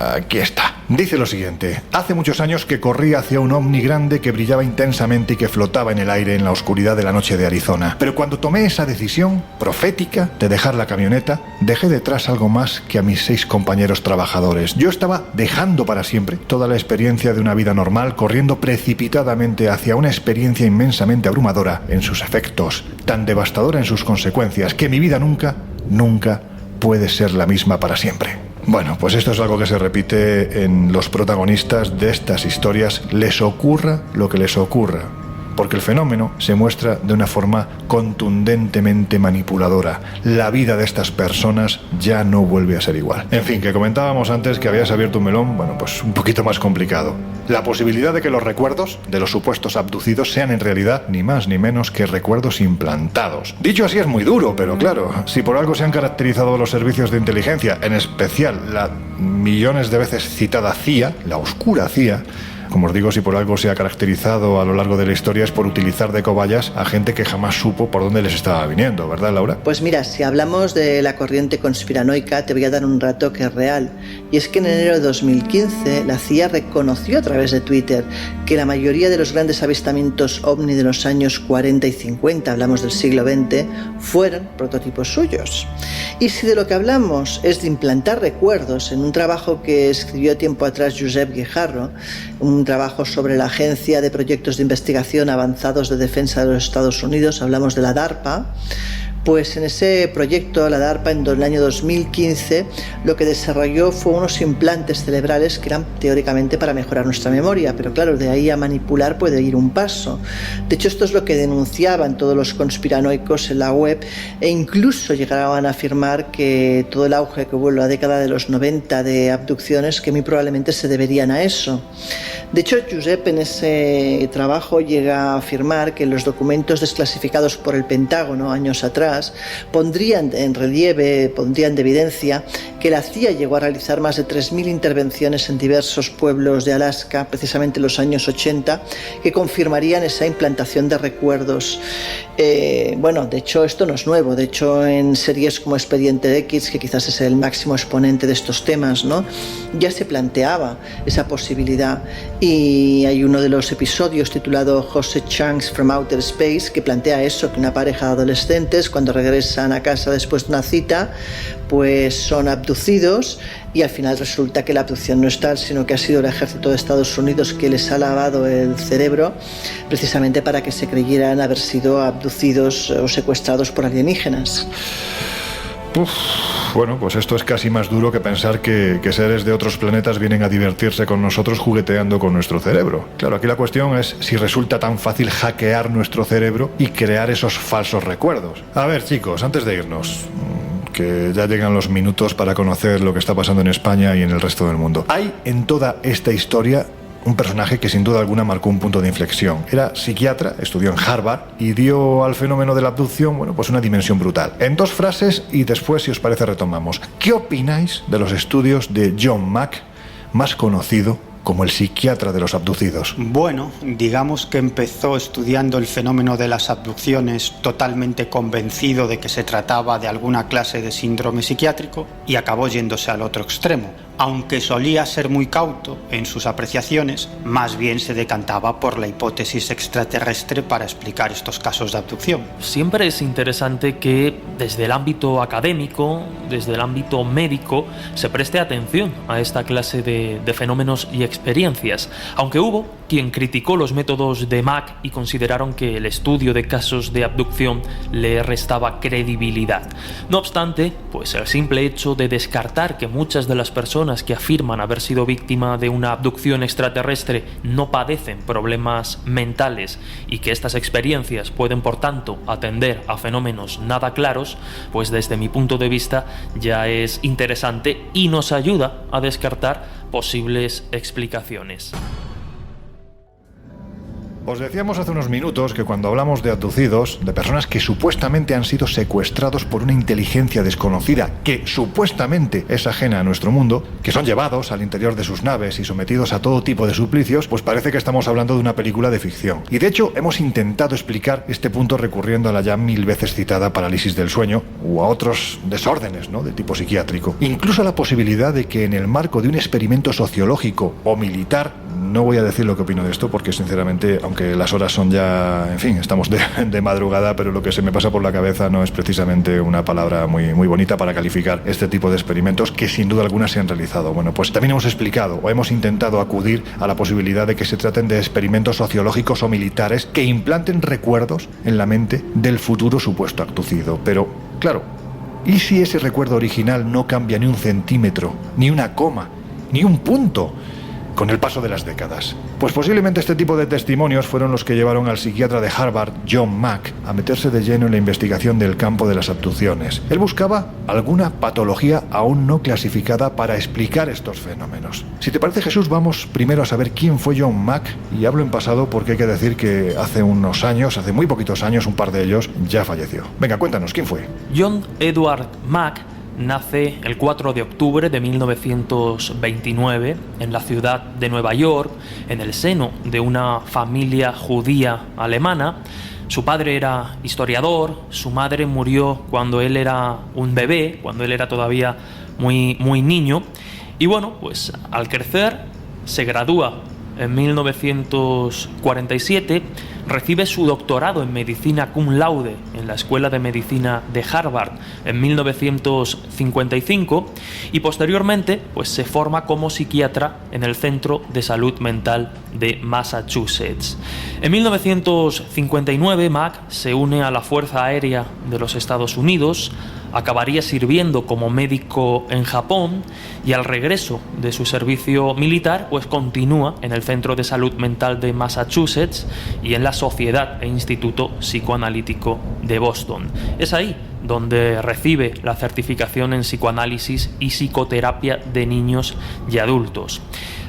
Aquí está. Dice lo siguiente: hace muchos años que corrí hacia un ovni grande que brillaba intensamente y que flotaba en el aire en la oscuridad de la noche de Arizona. Pero cuando tomé esa decisión profética de dejar la camioneta, dejé detrás algo más que a mis 6 compañeros trabajadores. Yo estaba dejando para siempre toda la experiencia de una vida normal, corriendo precipitadamente hacia una experiencia inmensamente abrumadora en sus efectos, tan devastadora en sus consecuencias, que mi vida nunca puede ser la misma para siempre. Bueno, pues esto es algo que se repite en los protagonistas de estas historias, les ocurra lo que les ocurra, porque el fenómeno se muestra de una forma contundentemente manipuladora. La vida de estas personas ya no vuelve a ser igual. En fin, que comentábamos antes que habías abierto un melón, bueno, pues un poquito más complicado. La posibilidad de que los recuerdos de los supuestos abducidos sean en realidad ni más ni menos que recuerdos implantados. Dicho así es muy duro, pero claro, si por algo se han caracterizado los servicios de inteligencia, en especial la millones de veces citada CIA, la oscura CIA, Como os digo, si por algo se ha caracterizado a lo largo de la historia es por utilizar de cobayas a gente que jamás supo por dónde les estaba viniendo, ¿verdad, Laura? Pues mira, si hablamos de la corriente conspiranoica, te voy a dar un dato que es real. Y es que en enero de 2015 la CIA reconoció a través de Twitter que la mayoría de los grandes avistamientos ovni de los años 40 y 50, hablamos del siglo XX, fueron prototipos suyos. Y si de lo que hablamos es de implantar recuerdos en un trabajo que escribió tiempo atrás Josep Guijarro, un trabajo sobre la Agencia de Proyectos de Investigación Avanzados de Defensa de los Estados Unidos, hablamos de la DARPA, pues en ese proyecto, la DARPA, en el año 2015, lo que desarrolló fue unos implantes cerebrales que eran teóricamente para mejorar nuestra memoria, pero claro, de ahí a manipular puede ir un paso. De hecho, esto es lo que denunciaban todos los conspiranoicos en la web, e incluso llegaban a afirmar que todo el auge que hubo en la década de los 90 de abducciones, que muy probablemente se deberían a eso. De hecho, Josep en ese trabajo llega a afirmar que los documentos desclasificados por el Pentágono años atrás pondrían en relieve, pondrían de evidencia que la CIA llegó a realizar más de 3.000 intervenciones en diversos pueblos de Alaska, precisamente en los años 80, que confirmarían esa implantación de recuerdos. Bueno, de hecho esto no es nuevo, de hecho en series como Expediente X, que quizás es el máximo exponente de estos temas, ¿no?, ya se planteaba esa posibilidad, y hay uno de los episodios titulado Jose Chunks from Outer Space que plantea eso, que una pareja de adolescentes cuando regresan a casa después de una cita pues son abducidos, y al final resulta que la abducción no es tal, sino que ha sido el ejército de Estados Unidos que les ha lavado el cerebro precisamente para que se creyeran haber sido abducidos o secuestrados por alienígenas. Bueno, pues esto es casi más duro que pensar que seres de otros planetas vienen a divertirse con nosotros jugueteando con nuestro cerebro. Claro, aquí la cuestión es si resulta tan fácil hackear nuestro cerebro y crear esos falsos recuerdos. A ver, chicos, antes de irnos, que ya llegan los minutos para conocer lo que está pasando en España y en el resto del mundo. Hay en toda esta historia un personaje que sin duda alguna marcó un punto de inflexión. Era psiquiatra, estudió en Harvard y dio al fenómeno de la abducción, bueno, pues una dimensión brutal. En 2 frases y después, si os parece, retomamos. ¿Qué opináis de los estudios de John Mack, más conocido como el psiquiatra de los abducidos? Bueno, digamos que empezó estudiando el fenómeno de las abducciones totalmente convencido de que se trataba de alguna clase de síndrome psiquiátrico y acabó yéndose al otro extremo. Aunque solía ser muy cauto en sus apreciaciones, más bien se decantaba por la hipótesis extraterrestre para explicar estos casos de abducción. Siempre es interesante que desde el ámbito académico, desde el ámbito médico, se preste atención a esta clase de fenómenos y experiencias, aunque hubo quien criticó los métodos de Mack y consideraron que el estudio de casos de abducción le restaba credibilidad. No obstante, pues el simple hecho de descartar que muchas de las personas que afirman haber sido víctima de una abducción extraterrestre no padecen problemas mentales y que estas experiencias pueden, por tanto, atender a fenómenos nada claros, pues desde mi punto de vista ya es interesante y nos ayuda a descartar posibles explicaciones. Os decíamos hace unos minutos que cuando hablamos de abducidos, de personas que supuestamente han sido secuestrados por una inteligencia desconocida que supuestamente es ajena a nuestro mundo, que son llevados al interior de sus naves y sometidos a todo tipo de suplicios, pues parece que estamos hablando de una película de ficción. Y de hecho hemos intentado explicar este punto recurriendo a la ya 1000 veces citada parálisis del sueño o a otros desórdenes, ¿no?, de tipo psiquiátrico. Incluso la posibilidad de que en el marco de un experimento sociológico o militar, no voy a decir lo que opino de esto porque sinceramente, aunque las horas son ya, en fin, estamos de madrugada, pero lo que se me pasa por la cabeza no es precisamente una palabra muy bonita para calificar este tipo de experimentos que sin duda alguna se han realizado. Bueno, pues también hemos explicado o hemos intentado acudir a la posibilidad de que se traten de experimentos sociológicos o militares que implanten recuerdos en la mente del futuro supuesto abducido. Pero, claro, ¿y si ese recuerdo original no cambia ni un centímetro, ni una coma, ni un punto con el paso de las décadas? Pues posiblemente este tipo de testimonios fueron los que llevaron al psiquiatra de Harvard, John Mack, a meterse de lleno en la investigación del campo de las abducciones. Él buscaba alguna patología aún no clasificada para explicar estos fenómenos. Si te parece, Jesús, vamos primero a saber quién fue John Mack, y hablo en pasado porque hay que decir que hace unos años, hace muy poquitos años, un par de ellos, ya falleció. Venga, cuéntanos, ¿quién fue? John Edward Mack nace el 4 de octubre de 1929 en la ciudad de Nueva York, en el seno de una familia judía alemana. Su padre era historiador, su madre murió cuando él era un bebé, cuando él era todavía muy niño. Y bueno, pues al crecer se gradúa en 1947, recibe su doctorado en medicina cum laude en la Escuela de Medicina de Harvard en 1955 y posteriormente pues se forma como psiquiatra en el Centro de Salud Mental de Massachusetts. En 1959 Mack se une a la Fuerza Aérea de los Estados Unidos, acabaría sirviendo como médico en Japón y al regreso de su servicio militar pues continúa en el Centro de Salud Mental de Massachusetts y en la Sociedad e Instituto Psicoanalítico de Boston. Es ahí donde recibe la certificación en psicoanálisis y psicoterapia de niños y adultos.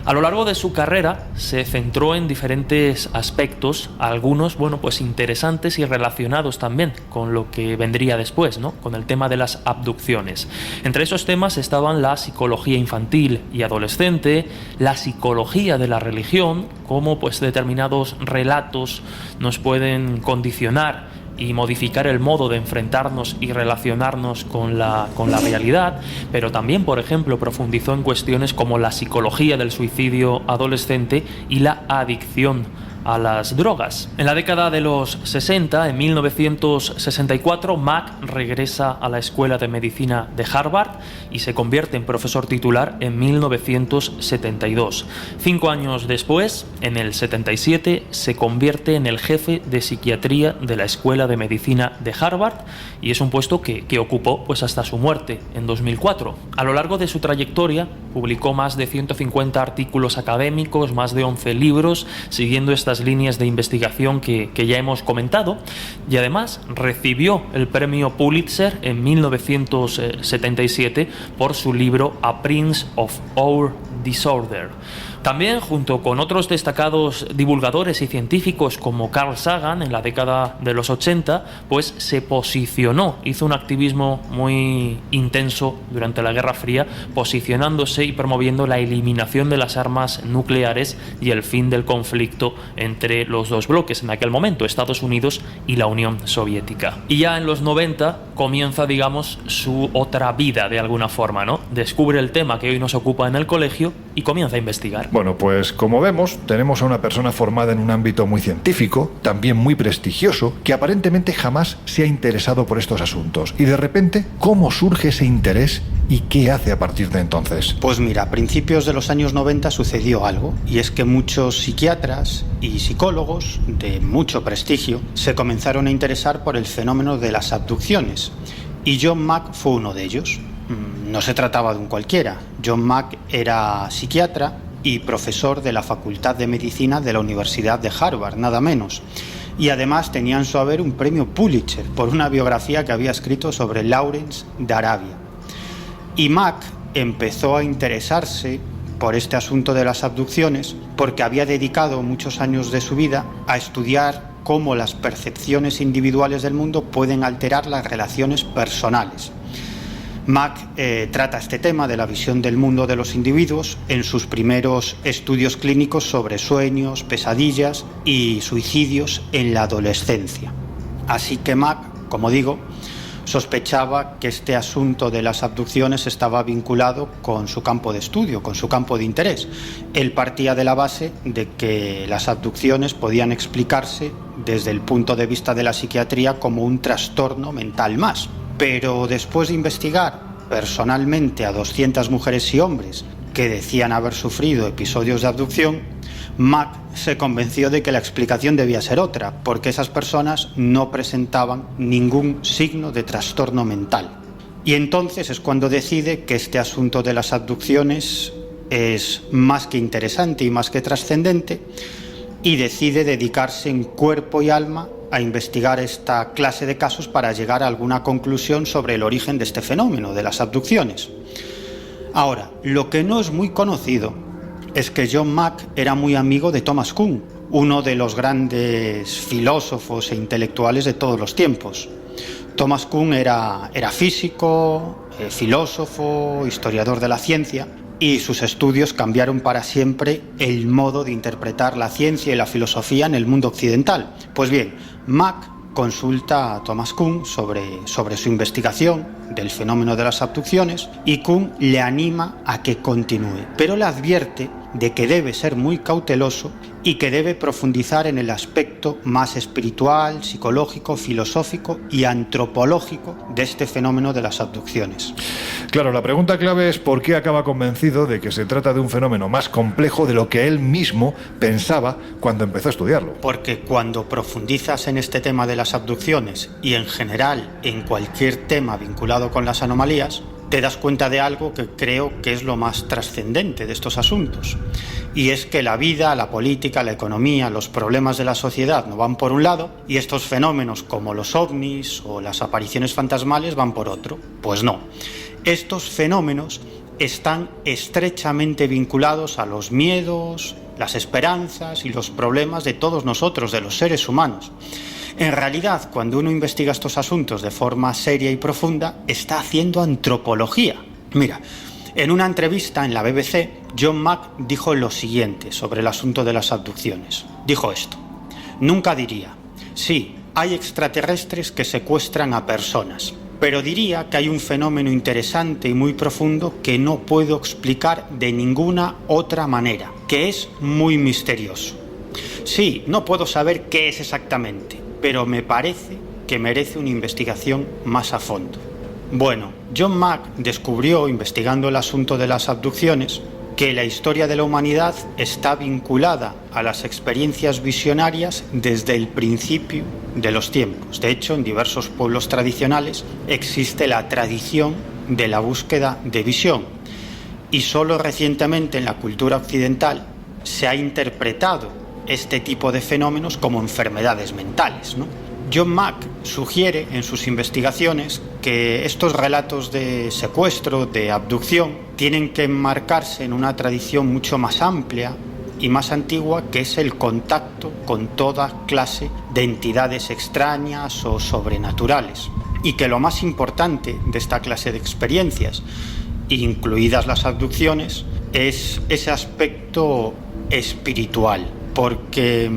A lo largo de su carrera se centró en diferentes aspectos, algunos pues interesantes y relacionados también con lo que vendría después, ¿no? Con el tema de las abducciones. Entre esos temas estaban la psicología infantil y adolescente, la psicología de la religión, cómo pues determinados relatos nos pueden condicionar y modificar el modo de enfrentarnos y relacionarnos con la realidad, pero también, por ejemplo, profundizó en cuestiones como la psicología del suicidio adolescente y la adicción a las drogas. En la década de los 60, en 1964, Mack regresa a la Escuela de Medicina de Harvard y se convierte en profesor titular en 1972. 5 años después, en el 77, se convierte en el jefe de psiquiatría de la Escuela de Medicina de Harvard y es un puesto que ocupó pues hasta su muerte en 2004. A lo largo de su trayectoria publicó más de 150 artículos académicos, más de 11 libros, siguiendo estas líneas de investigación que ya hemos comentado, y además recibió el premio Pulitzer en 1977 por su libro A Prince of Our Disorder. También, junto con otros destacados divulgadores y científicos como Carl Sagan en la década de los 80, pues se posicionó, hizo un activismo muy intenso durante la Guerra Fría, posicionándose y promoviendo la eliminación de las armas nucleares y el fin del conflicto entre los dos bloques en aquel momento, Estados Unidos y la Unión Soviética. Y ya en los 90 comienza, digamos, su otra vida de alguna forma, ¿no? Descubre el tema que hoy nos ocupa en el colegio y comienza a investigar. Bueno, pues como vemos, tenemos a una persona formada en un ámbito muy científico, también muy prestigioso, que aparentemente jamás se ha interesado por estos asuntos. Y de repente, ¿cómo surge ese interés y qué hace a partir de entonces? Pues mira, a principios de los años 90 sucedió algo, y es que muchos psiquiatras y psicólogos de mucho prestigio se comenzaron a interesar por el fenómeno de las abducciones, y John Mack fue uno de ellos. No se trataba de un cualquiera. John Mack era psiquiatra y profesor de la Facultad de Medicina de la Universidad de Harvard, nada menos. Y además tenía en su haber un premio Pulitzer por una biografía que había escrito sobre Lawrence de Arabia. Y Mack empezó a interesarse por este asunto de las abducciones porque había dedicado muchos años de su vida a estudiar cómo las percepciones individuales del mundo pueden alterar las relaciones personales. Mack trata este tema de la visión del mundo de los individuos en sus primeros estudios clínicos sobre sueños, pesadillas y suicidios en la adolescencia. Así que Mack, como digo, sospechaba que este asunto de las abducciones estaba vinculado con su campo de estudio, con su campo de interés. Él partía de la base de que las abducciones podían explicarse desde el punto de vista de la psiquiatría como un trastorno mental más. Pero después de investigar personalmente a 200 mujeres y hombres que decían haber sufrido episodios de abducción, Mack se convenció de que la explicación debía ser otra, porque esas personas no presentaban ningún signo de trastorno mental. Y entonces es cuando decide que este asunto de las abducciones es más que interesante y más que trascendente, y decide dedicarse en cuerpo y alma a investigar esta clase de casos para llegar a alguna conclusión sobre el origen de este fenómeno, de las abducciones. Ahora, lo que no es muy conocido es que John Mack era muy amigo de Thomas Kuhn, uno de los grandes filósofos e intelectuales de todos los tiempos. Thomas Kuhn era físico, filósofo, historiador de la ciencia, y sus estudios cambiaron para siempre el modo de interpretar la ciencia y la filosofía en el mundo occidental. Pues bien, Mack consulta a Thomas Kuhn sobre su investigación del fenómeno de las abducciones y Kuhn le anima a que continúe, pero le advierte de que debe ser muy cauteloso y que debe profundizar en el aspecto más espiritual, psicológico, filosófico y antropológico de este fenómeno de las abducciones. Claro, la pregunta clave es por qué acaba convencido de que se trata de un fenómeno más complejo de lo que él mismo pensaba cuando empezó a estudiarlo. Porque cuando profundizas en este tema de las abducciones y en general en cualquier tema vinculado con las anomalías, te das cuenta de algo que creo que es lo más trascendente de estos asuntos. Y es que la vida, la política, la economía, los problemas de la sociedad no van por un lado y estos fenómenos como los ovnis o las apariciones fantasmales van por otro. Pues no. Estos fenómenos están estrechamente vinculados a los miedos, las esperanzas y los problemas de todos nosotros, de los seres humanos. En realidad, cuando uno investiga estos asuntos de forma seria y profunda, está haciendo antropología. Mira, en una entrevista en la BBC, John Mack dijo lo siguiente sobre el asunto de las abducciones. Dijo esto: nunca diría, sí, hay extraterrestres que secuestran a personas, pero diría que hay un fenómeno interesante y muy profundo que no puedo explicar de ninguna otra manera, que es muy misterioso. Sí, no puedo saber qué es exactamente, pero me parece que merece una investigación más a fondo. Bueno, John Mack descubrió, investigando el asunto de las abducciones, que la historia de la humanidad está vinculada a las experiencias visionarias desde el principio de los tiempos. De hecho, en diversos pueblos tradicionales existe la tradición de la búsqueda de visión. Y solo recientemente en la cultura occidental se ha interpretado este tipo de fenómenos como enfermedades mentales, ¿no? John Mack sugiere en sus investigaciones que estos relatos de secuestro, de abducción, tienen que enmarcarse en una tradición mucho más amplia y más antigua, que es el contacto con toda clase de entidades extrañas o sobrenaturales. Y que lo más importante de esta clase de experiencias, incluidas las abducciones, es ese aspecto espiritual, porque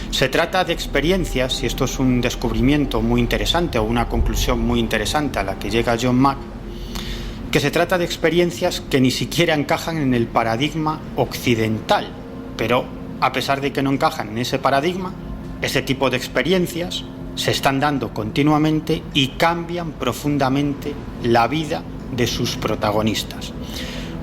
se trata de experiencias, y esto es un descubrimiento muy interesante o una conclusión muy interesante a la que llega John Mack, que se trata de experiencias que ni siquiera encajan en el paradigma occidental, pero a pesar de que no encajan en ese paradigma, ese tipo de experiencias se están dando continuamente y cambian profundamente la vida de sus protagonistas.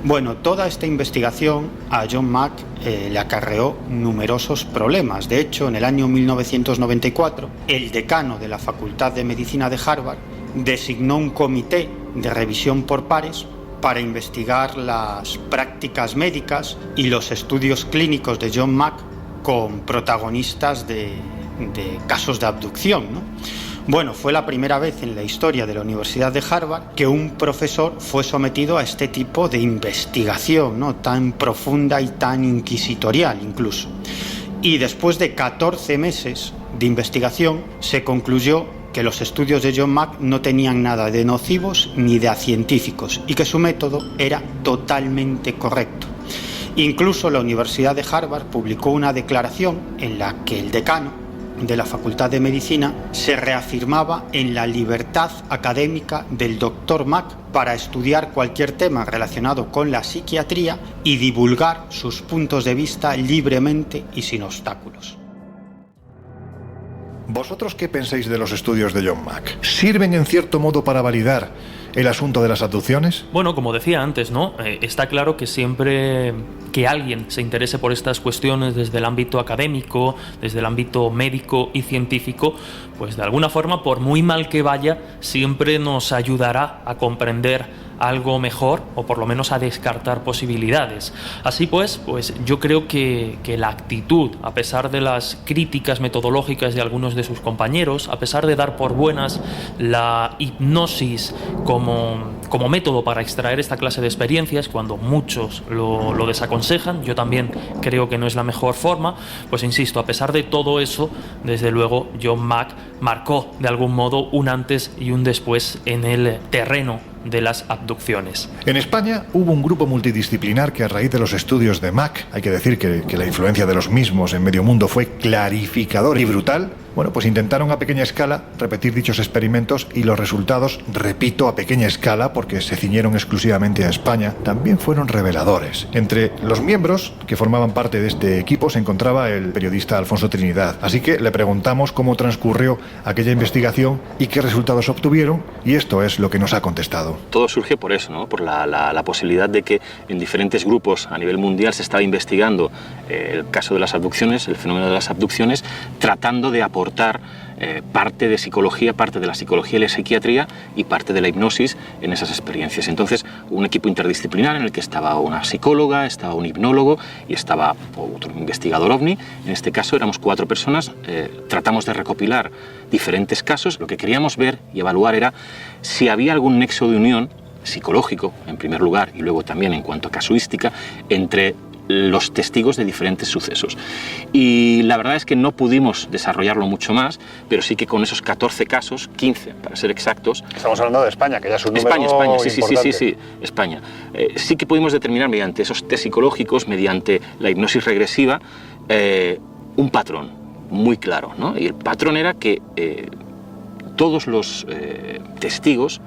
Bueno, toda esta investigación a John Mack le acarreó numerosos problemas. De hecho, en el año 1994, el decano de la Facultad de Medicina de Harvard designó un comité de revisión por pares para investigar las prácticas médicas y los estudios clínicos de John Mack con protagonistas de casos de abducción, ¿no? Bueno, fue la primera vez en la historia de la Universidad de Harvard que un profesor fue sometido a este tipo de investigación, ¿no?, tan profunda y tan inquisitorial incluso. Y después de 14 meses de investigación se concluyó que los estudios de John Mack no tenían nada de nocivos ni de acientíficos y que su método era totalmente correcto. Incluso la Universidad de Harvard publicó una declaración en la que el decano de la Facultad de Medicina se reafirmaba en la libertad académica del Dr. Mack para estudiar cualquier tema relacionado con la psiquiatría y divulgar sus puntos de vista libremente y sin obstáculos. ¿Vosotros qué pensáis de los estudios de John Mack? ¿Sirven en cierto modo para validar el asunto de las abducciones? Bueno, como decía antes, ¿no? Está claro que siempre que alguien se interese por estas cuestiones desde el ámbito académico, desde el ámbito médico y científico, pues de alguna forma, por muy mal que vaya, siempre nos ayudará a comprender algo mejor o por lo menos a descartar posibilidades. Así pues yo creo que la actitud, a pesar de las críticas metodológicas de algunos de sus compañeros, a pesar de dar por buenas la hipnosis como método para extraer esta clase de experiencias, cuando muchos lo desaconsejan, yo también creo que no es la mejor forma, pues insisto, a pesar de todo eso, desde luego John Mack marcó de algún modo un antes y un después en el terreno de las abducciones. En España hubo un grupo multidisciplinar que, a raíz de los estudios de Mac, hay que decir que la influencia de los mismos en medio mundo fue clarificador y brutal. Bueno, pues intentaron a pequeña escala repetir dichos experimentos y los resultados, repito, a pequeña escala, porque se ciñeron exclusivamente a España, también fueron reveladores. Entre los miembros que formaban parte de este equipo se encontraba el periodista Alfonso Trinidad. Así que le preguntamos cómo transcurrió aquella investigación y qué resultados obtuvieron, y esto es lo que nos ha contestado. Todo surge por eso, ¿no? Por la posibilidad de que en diferentes grupos a nivel mundial se estaba investigando el caso de las abducciones, el fenómeno de las abducciones, tratando de aportar parte de psicología, parte de la psicología y la psiquiatría y parte de la hipnosis en esas experiencias. Entonces, un equipo interdisciplinar en el que estaba una psicóloga, estaba un hipnólogo y estaba otro investigador ovni. En este caso éramos 4 personas, tratamos de recopilar diferentes casos. Lo que queríamos ver y evaluar era si había algún nexo de unión psicológico, en primer lugar, y luego también en cuanto a casuística, entre los testigos de diferentes sucesos. Y la verdad es que no pudimos desarrollarlo mucho más, pero sí que con esos 14 casos, 15 para ser exactos... Estamos hablando de España, que ya es un número España, importante. sí, España. Sí que pudimos determinar mediante esos test psicológicos, mediante la hipnosis regresiva, un patrón muy claro, ¿no? Y el patrón era que todos los testigos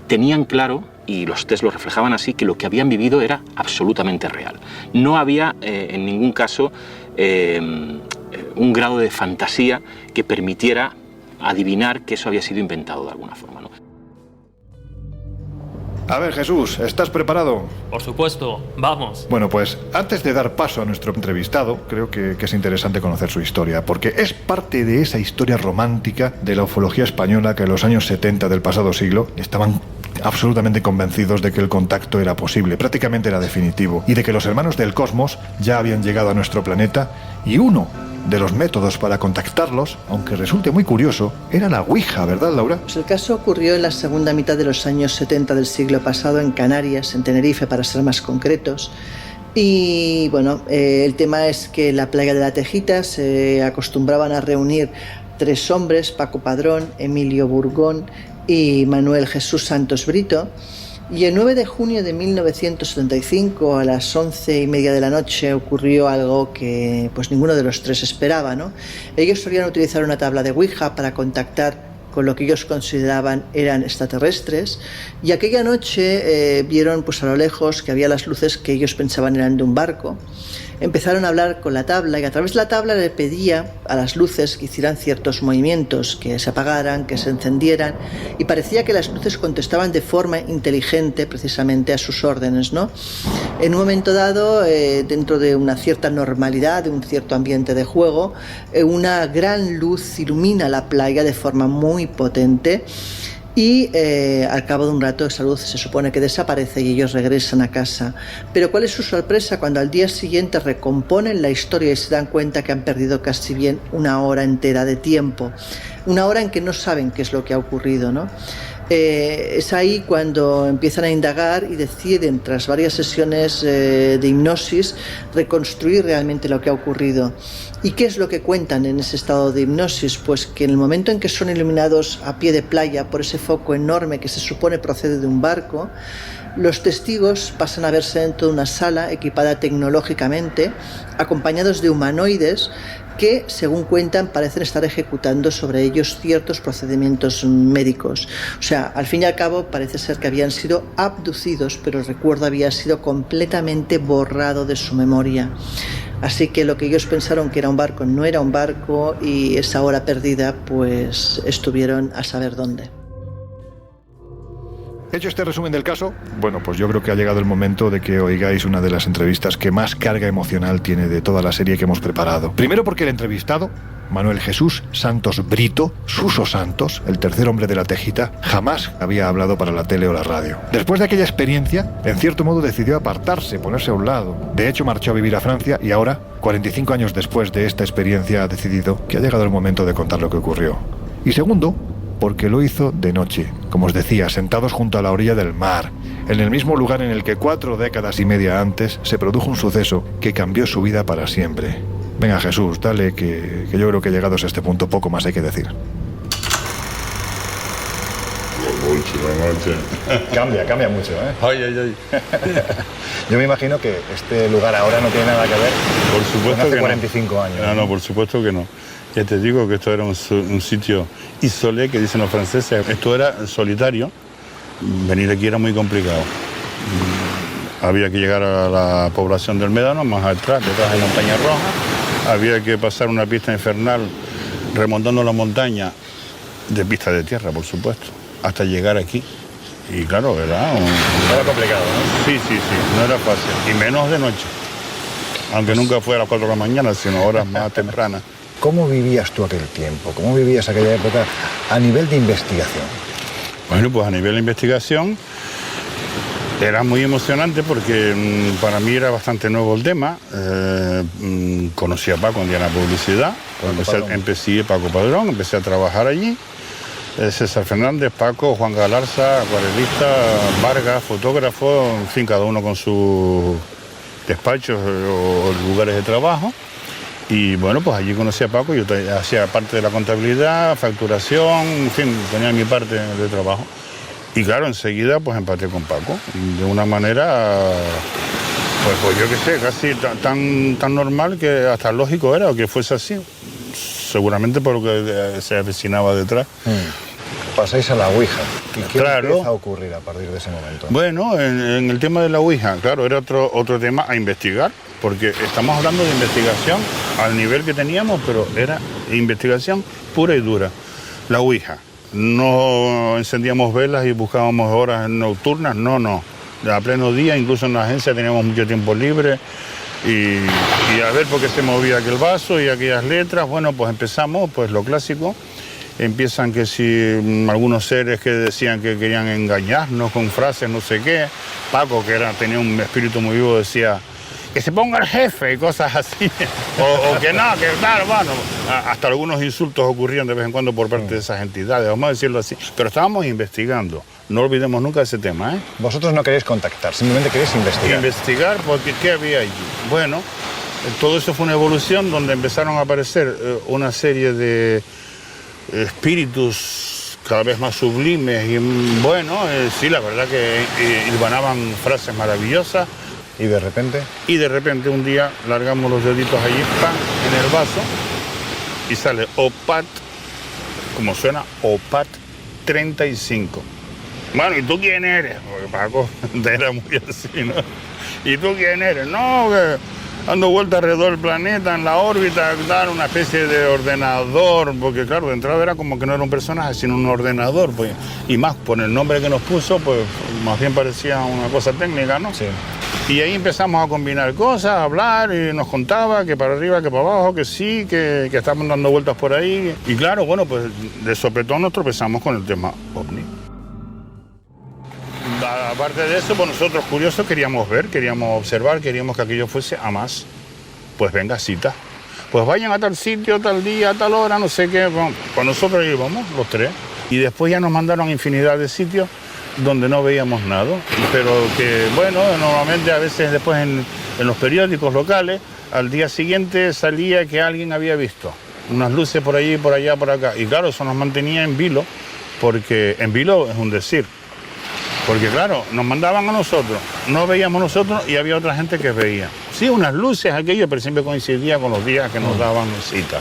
tenían claro, y los test lo reflejaban así, que lo que habían vivido era absolutamente real. No había en ningún caso un grado de fantasía que permitiera adivinar que eso había sido inventado de alguna forma, ¿no? A ver, Jesús, ¿estás preparado? Por supuesto, vamos. Bueno, pues antes de dar paso a nuestro entrevistado, creo que es interesante conocer su historia, porque es parte de esa historia romántica de la ufología española que en los años 70 del pasado siglo estaban absolutamente convencidos de que el contacto era posible, prácticamente era definitivo, y de que los hermanos del cosmos ya habían llegado a nuestro planeta, y uno de los métodos para contactarlos, aunque resulte muy curioso, era la Ouija, ¿verdad, Laura? Pues el caso ocurrió en la segunda mitad de los años 70 del siglo pasado en Canarias, en Tenerife, para ser más concretos. Y bueno, el tema es que en la playa de la Tejita se acostumbraban a reunir 3 hombres, Paco Padrón, Emilio Burgón y Manuel Jesús Santos Brito. Y el 9 de junio de 1975, a las 11:30 de la noche, ocurrió algo que pues ninguno de los 3 esperaba, ¿no? Ellos solían utilizar una tabla de Ouija para contactar con lo que ellos consideraban eran extraterrestres, y aquella noche vieron pues a lo lejos que había las luces que ellos pensaban eran de un barco. Empezaron a hablar con la tabla y a través de la tabla le pedía a las luces que hicieran ciertos movimientos, que se apagaran, que se encendieran, y parecía que las luces contestaban de forma inteligente precisamente a sus órdenes, ¿no? En un momento dado, dentro de una cierta normalidad, de un cierto ambiente de juego, una gran luz ilumina la playa de forma muy potente. Y al cabo de un rato esa luz se supone que desaparece y ellos regresan a casa. Pero ¿cuál es su sorpresa cuando al día siguiente recomponen la historia y se dan cuenta que han perdido casi bien 1 hora entera de tiempo? 1 hora en que no saben qué es lo que ha ocurrido, ¿no? Es ahí cuando empiezan a indagar y deciden, tras varias sesiones de hipnosis, reconstruir realmente lo que ha ocurrido. ¿Y qué es lo que cuentan en ese estado de hipnosis? Pues que en el momento en que son iluminados a pie de playa por ese foco enorme que se supone procede de un barco, los testigos pasan a verse dentro de una sala equipada tecnológicamente, acompañados de humanoides que, según cuentan, parecen estar ejecutando sobre ellos ciertos procedimientos médicos. O sea, al fin y al cabo parece ser que habían sido abducidos, pero el recuerdo había sido completamente borrado de su memoria. Así que lo que ellos pensaron que era un barco no era un barco, y esa hora perdida pues estuvieron a saber dónde. Hecho este resumen del caso, bueno, pues yo creo que ha llegado el momento de que oigáis una de las entrevistas que más carga emocional tiene de toda la serie que hemos preparado. Primero porque el entrevistado, Manuel Jesús Santos Brito, Suso Santos, el tercer hombre de la Tejita, jamás había hablado para la tele o la radio. Después de aquella experiencia, en cierto modo decidió apartarse, ponerse a un lado. De hecho, marchó a vivir a Francia y ahora, 45 años después de esta experiencia, ha decidido que ha llegado el momento de contar lo que ocurrió. Y segundo, porque lo hizo de noche, como os decía, sentados junto a la orilla del mar, en el mismo lugar en el que 4 décadas y media antes se produjo un suceso que cambió su vida para siempre. Venga, Jesús, dale, que yo creo que llegados a este punto poco más hay que decir. Cambia mucho, ¿eh? Ay. Yo me imagino que este lugar ahora no tiene nada que ver Por supuesto con hace que 45 años. No, por supuesto que no. Ya te digo que esto era un sitio isolé, que dicen los franceses. Esto era solitario. Venir aquí era muy complicado. Había que llegar a la población del Médano, más atrás, detrás de la Montaña Roja. Había que pasar una pista infernal remontando la montaña, de pista de tierra, por supuesto, hasta llegar aquí. Y claro, era complicado, ¿no? Sí, no era fácil. Y menos de noche. Aunque nunca fue a las 4 de la mañana, sino horas más tempranas. ¿Cómo vivías tú aquel tiempo? ¿Cómo vivías aquella época a nivel de investigación? Bueno, pues a nivel de investigación era muy emocionante porque para mí era bastante nuevo el tema. Conocí a Paco en Diana Publicidad. Empecé Paco Padrón, empecé a trabajar allí. César Fernández, Paco, Juan Galarza, acuarelista, Vargas, fotógrafo, en fin, cada uno con sus despachos o lugares de trabajo. Y bueno, pues allí conocí a Paco, yo hacía parte de la contabilidad, facturación, en fin, tenía mi parte de trabajo. Y claro, enseguida pues empaté con Paco, de una manera, pues yo qué sé, casi tan normal que hasta lógico era que fuese así. Seguramente por lo que se avecinaba detrás. Pasáis a la Ouija. ¿Y qué claro. empieza a ocurrir a partir de ese momento? Bueno, en el tema de la Ouija, claro, era otro tema a investigar, porque estamos hablando de investigación al nivel que teníamos, pero era investigación pura y dura. La Ouija. No encendíamos velas y buscábamos horas nocturnas, no. A pleno día, incluso en la agencia teníamos mucho tiempo libre. Y a ver por qué se movía aquel vaso y aquellas letras. Bueno, pues empezamos, pues lo clásico. Empiezan que si algunos seres que decían que querían engañarnos con frases no sé qué. Paco, que tenía un espíritu muy vivo, decía que se ponga el jefe y cosas así. o que no, que claro, bueno. Hasta algunos insultos ocurrían de vez en cuando por parte de esas entidades, vamos a decirlo así. Pero estábamos investigando. No olvidemos nunca ese tema, ¿eh? Vosotros no queréis contactar, simplemente queréis investigar. Investigar, porque ¿qué había allí? Bueno, todo eso fue una evolución donde empezaron a aparecer una serie de espíritus cada vez más sublimes y bueno, sí, la verdad que hilvanaban frases maravillosas. ¿Y de repente? Y de repente un día largamos los deditos allí, ¡pam!, en el vaso y sale OPAT, como suena, OPAT 35. Bueno, ¿y tú quién eres? Porque Paco era muy así, ¿no? ¿Y tú quién eres? No, que dando vuelta alrededor del planeta, en la órbita, dar una especie de ordenador, porque claro, de entrada era como que no era un personaje, sino un ordenador, pues, y más por el nombre que nos puso, pues más bien parecía una cosa técnica, ¿no? Sí. Y ahí empezamos a combinar cosas, a hablar, y nos contaba que para arriba, que para abajo, que sí, que estábamos dando vueltas por ahí. Y claro, bueno, pues de sopetón nos tropezamos con el tema OVNI. Aparte de eso, pues nosotros curiosos queríamos ver, queríamos observar, queríamos que aquello fuese a más. Pues venga, cita. Pues vayan a tal sitio, tal día, a tal hora, no sé qué. Bueno, pues nosotros íbamos, los tres. Y después ya nos mandaron a infinidad de sitios donde no veíamos nada. Pero que, bueno, normalmente a veces después en los periódicos locales, al día siguiente salía que alguien había visto unas luces por allí, por allá, por acá. Y claro, eso nos mantenía en vilo, porque en vilo es un decir. Porque claro, nos mandaban a nosotros, no veíamos nosotros y había otra gente que veía. Sí, unas luces, aquello, pero siempre coincidía con los días que nos daban cita.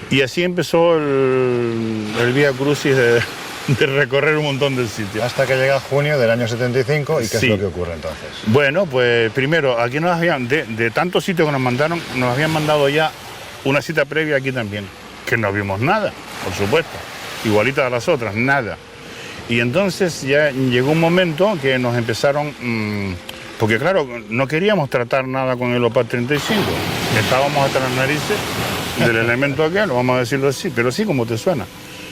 Y así empezó el vía crucis de recorrer un montón de sitios. Hasta que llega junio del año 75, ¿y qué sí. es lo que ocurre entonces? Bueno, pues primero, aquí nos habían, de tantos sitios que nos mandaron, nos habían mandado ya una cita previa aquí también, que no vimos nada, por supuesto, igualita a las otras, nada. Y entonces ya llegó un momento que nos empezaron, porque claro, no queríamos tratar nada con el OPAT 35, estábamos hasta las narices del elemento aquel, vamos a decirlo así, pero sí como te suena.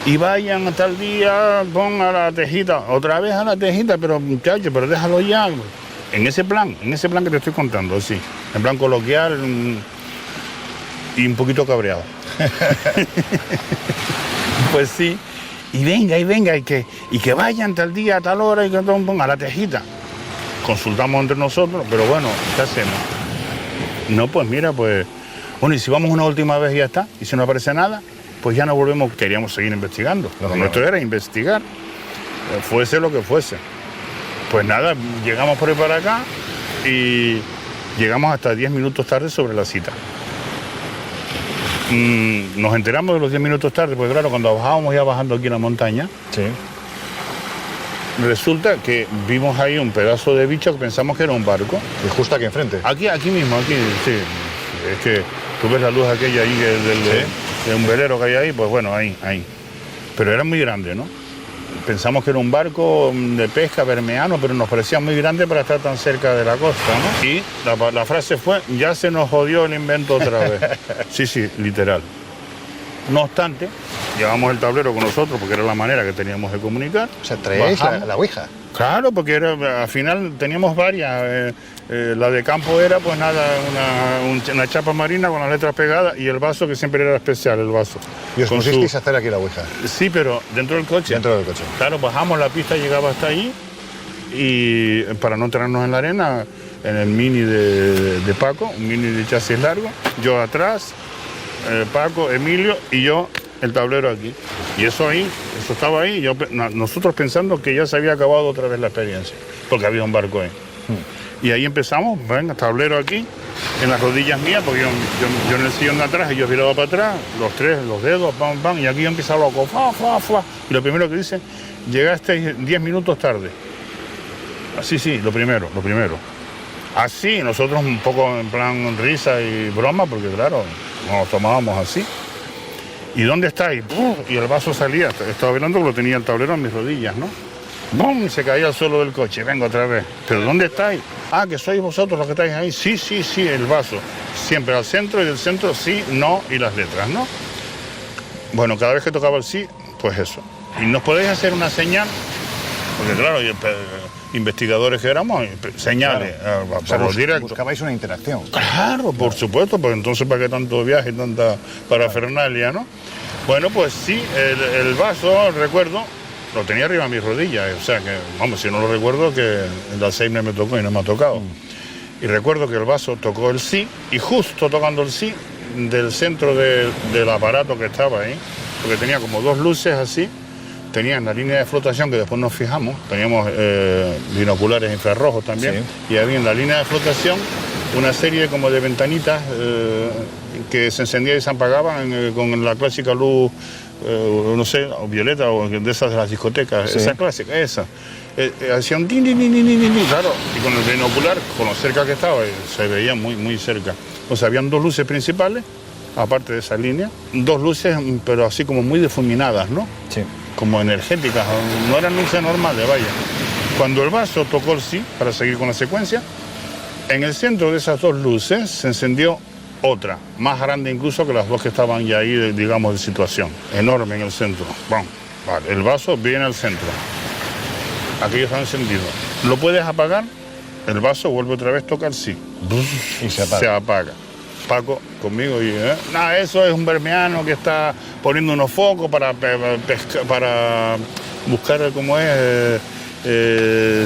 Y vayan a tal día, pon a la tejita, otra vez a la tejita, pero muchachos, pero déjalo ya. En ese plan que te estoy contando, sí, en plan coloquial y un poquito cabreado. Pues sí. Y venga, y que vayan tal día, a tal hora, y que pongan a la tejita. Consultamos entre nosotros, pero bueno, ¿qué hacemos? No, pues mira, pues, bueno, y si vamos una última vez y ya está, y si no aparece nada, pues ya no volvemos, queríamos seguir investigando. Lo nuestro era investigar. fuese lo que fuese. Pues nada, llegamos por ahí para acá y llegamos hasta 10 minutos tarde sobre la cita. Nos enteramos de los 10 minutos tarde, porque claro, cuando bajábamos ya bajando aquí en la montaña, sí, resulta que vimos ahí un pedazo de bicho que pensamos que era un barco. Y justo aquí enfrente. Aquí mismo, aquí, sí. Es que tú ves la luz aquella ahí de un velero que hay ahí, pues bueno, ahí. Pero era muy grande, ¿no? Pensamos que era un barco de pesca bermeano, pero nos parecía muy grande para estar tan cerca de la costa, ¿no? Y la frase fue, ya se nos jodió el invento otra vez. Sí, literal. No obstante, llevamos el tablero con nosotros porque era la manera que teníamos de comunicar. O sea, traéis la ouija. Claro, porque al final teníamos varias. La de campo era, pues nada, una chapa marina con las letras pegadas y el vaso, que siempre era especial, el vaso. ¿Y os pusisteis a hacer aquí la ouija? Sí, pero dentro del coche. Dentro del coche. Claro, bajamos la pista, llegaba hasta ahí y para no entrarnos en la arena, en el mini de Paco, un mini de chasis largo, yo atrás, Paco, Emilio y yo el tablero aquí. Y eso estaba ahí, nosotros pensando que ya se había acabado otra vez la experiencia, porque había un barco ahí. Y ahí empezamos, venga, tablero aquí, en las rodillas mías, porque yo en el sillón de atrás, ellos miraban para atrás, los dedos, pam, y aquí yo empezaba loco, fa. Y lo primero que dice, llegaste 10 minutos tarde. Así, sí, lo primero. Así, nosotros un poco en plan risa y broma, porque claro, nos tomábamos así. ¿Y dónde estáis? Y el vaso salía, estaba hablando que lo tenía el tablero en mis rodillas, ¿no? ¡Bum! Y se caía al suelo del coche, vengo otra vez. ¿Pero dónde estáis? Ah, que sois vosotros los que estáis ahí. Sí, el vaso. Siempre al centro y del centro sí, no y las letras, ¿no? Bueno, cada vez que tocaba el sí, pues eso. ¿Y nos podéis hacer una señal? Porque claro, investigadores que éramos, señales. Claro. Para los directos. Buscabais una interacción. Claro, por supuesto, pues entonces ¿para qué tanto viaje y tanta parafernalia, no? Bueno, pues sí, el vaso, recuerdo, lo tenía arriba de mis rodillas, o sea que, vamos, si no lo recuerdo, que el Alzheimer me tocó y no me ha tocado. Y recuerdo que el vaso tocó el sí, y justo tocando el sí, del centro del aparato que estaba ahí, porque tenía como dos luces así, tenía en la línea de flotación, que después nos fijamos, teníamos binoculares infrarrojos también, y había en la línea de flotación una serie como de ventanitas que se encendían y se apagaban con la clásica luz, no sé, o violeta o de esas de las discotecas, esa clásica, esa. Hacía un din, claro, y con el binocular, con lo cerca que estaba, se veía muy cerca. O sea, habían dos luces principales, aparte de esa línea, dos luces, pero así como muy difuminadas, ¿no? Sí. Como energéticas, no eran luces normales, vaya. Cuando el vaso tocó el sí, para seguir con la secuencia, en el centro de esas dos luces se encendió otra, más grande incluso que las dos que estaban ya ahí, digamos, de situación. Enorme en el centro. Bueno, vale, el vaso viene al centro. Aquello está encendido. ¿Lo puedes apagar? El vaso vuelve otra vez, toca el sí. Y se apaga. Paco conmigo y nada, eso es un bermeano que está poniendo unos focos para buscar cómo es.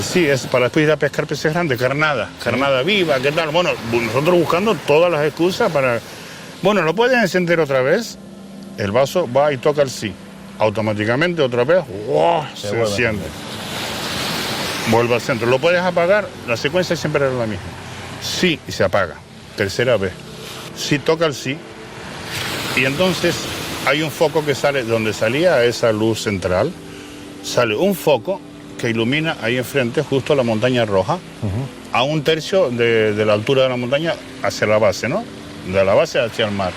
Sí, es para después ir a pescar peces grandes, carnada viva, ¿qué tal? Bueno, nosotros buscando todas las excusas para... Bueno, ¿lo puedes encender otra vez? El vaso va y toca el sí. Automáticamente otra vez, ¡wow! Se enciende. Vuelve al centro. ¿Lo puedes apagar? La secuencia siempre era la misma. Sí, y se apaga. Tercera vez. Sí, toca el sí. Y entonces hay un foco que sale donde salía esa luz central. Sale un foco que ilumina ahí enfrente, justo la montaña roja, a un tercio de la altura de la montaña hacia la base, ¿no? De la base hacia el mar.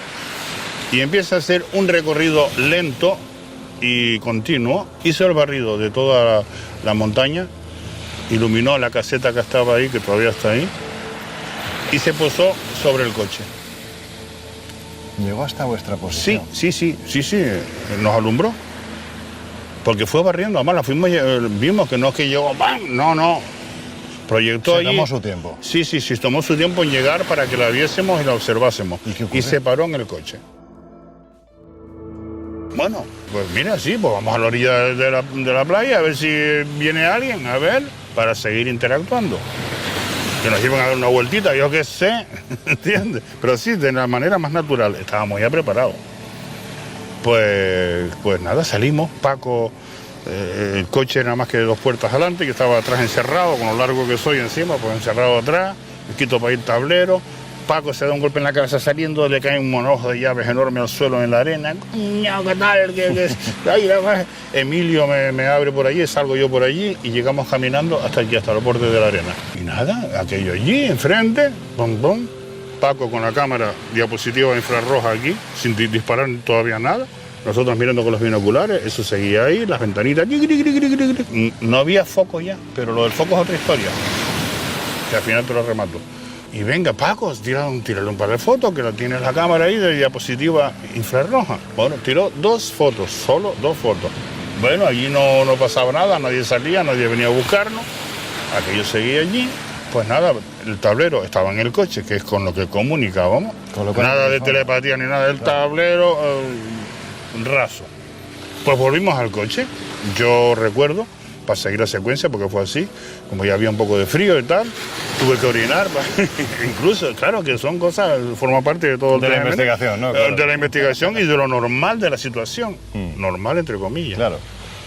Y empieza a hacer un recorrido lento y continuo. Hizo el barrido de toda la montaña, iluminó la caseta que estaba ahí, que todavía está ahí, y se posó sobre el coche. Llegó hasta vuestra posición. Sí, nos alumbró. Porque fue barriendo, además la fuimos, vimos que no es que llegó, ¡bam! No. Proyectó allí. Tomó su tiempo. Sí, tomó su tiempo en llegar para que la viésemos y la observásemos. ¿Y se paró en el coche. Bueno, pues mira, sí, pues vamos a la orilla de la playa a ver si viene alguien, a ver, para seguir interactuando. Que nos iban a dar una vueltita, yo qué sé, ¿entiendes? Pero sí, de la manera más natural, estábamos ya preparados. Pues nada, salimos, Paco El coche era más que de 2 puertas adelante, yo estaba atrás encerrado, con lo largo que soy encima, pues encerrado atrás, me quito para ir tablero. Paco se da un golpe en la cabeza saliendo, le cae un manojo de llaves enorme al suelo en la arena. ¡Coño, qué tal! Emilio me abre por allí, salgo yo por allí y llegamos caminando hasta aquí, hasta el borde de la arena. Y nada, aquello allí, enfrente, pum, pum. Paco con la cámara diapositiva infrarroja aquí, sin disparar todavía nada. Nosotros mirando con los binoculares, eso seguía ahí, las ventanitas. No había foco ya, pero lo del foco es otra historia, que al final te lo remato. Y venga, Paco, tírale un par de fotos, que la tiene la cámara ahí de diapositiva infrarroja. Bueno, tiró 2 fotos, solo 2 fotos. Bueno, allí no pasaba nada, nadie salía, nadie venía a buscarnos. Aquello seguía allí. Pues nada, el tablero estaba en el coche, que es con lo que comunicábamos. Nada de telepatía ni nada del tablero, raso. Pues volvimos al coche. Yo recuerdo, para seguir la secuencia, porque fue así, como ya había un poco de frío y tal, tuve que orinar, incluso, claro, que son cosas, forma parte de todo el de la investigación, ¿no? Claro. De la investigación y de lo normal de la situación, normal entre comillas. Claro.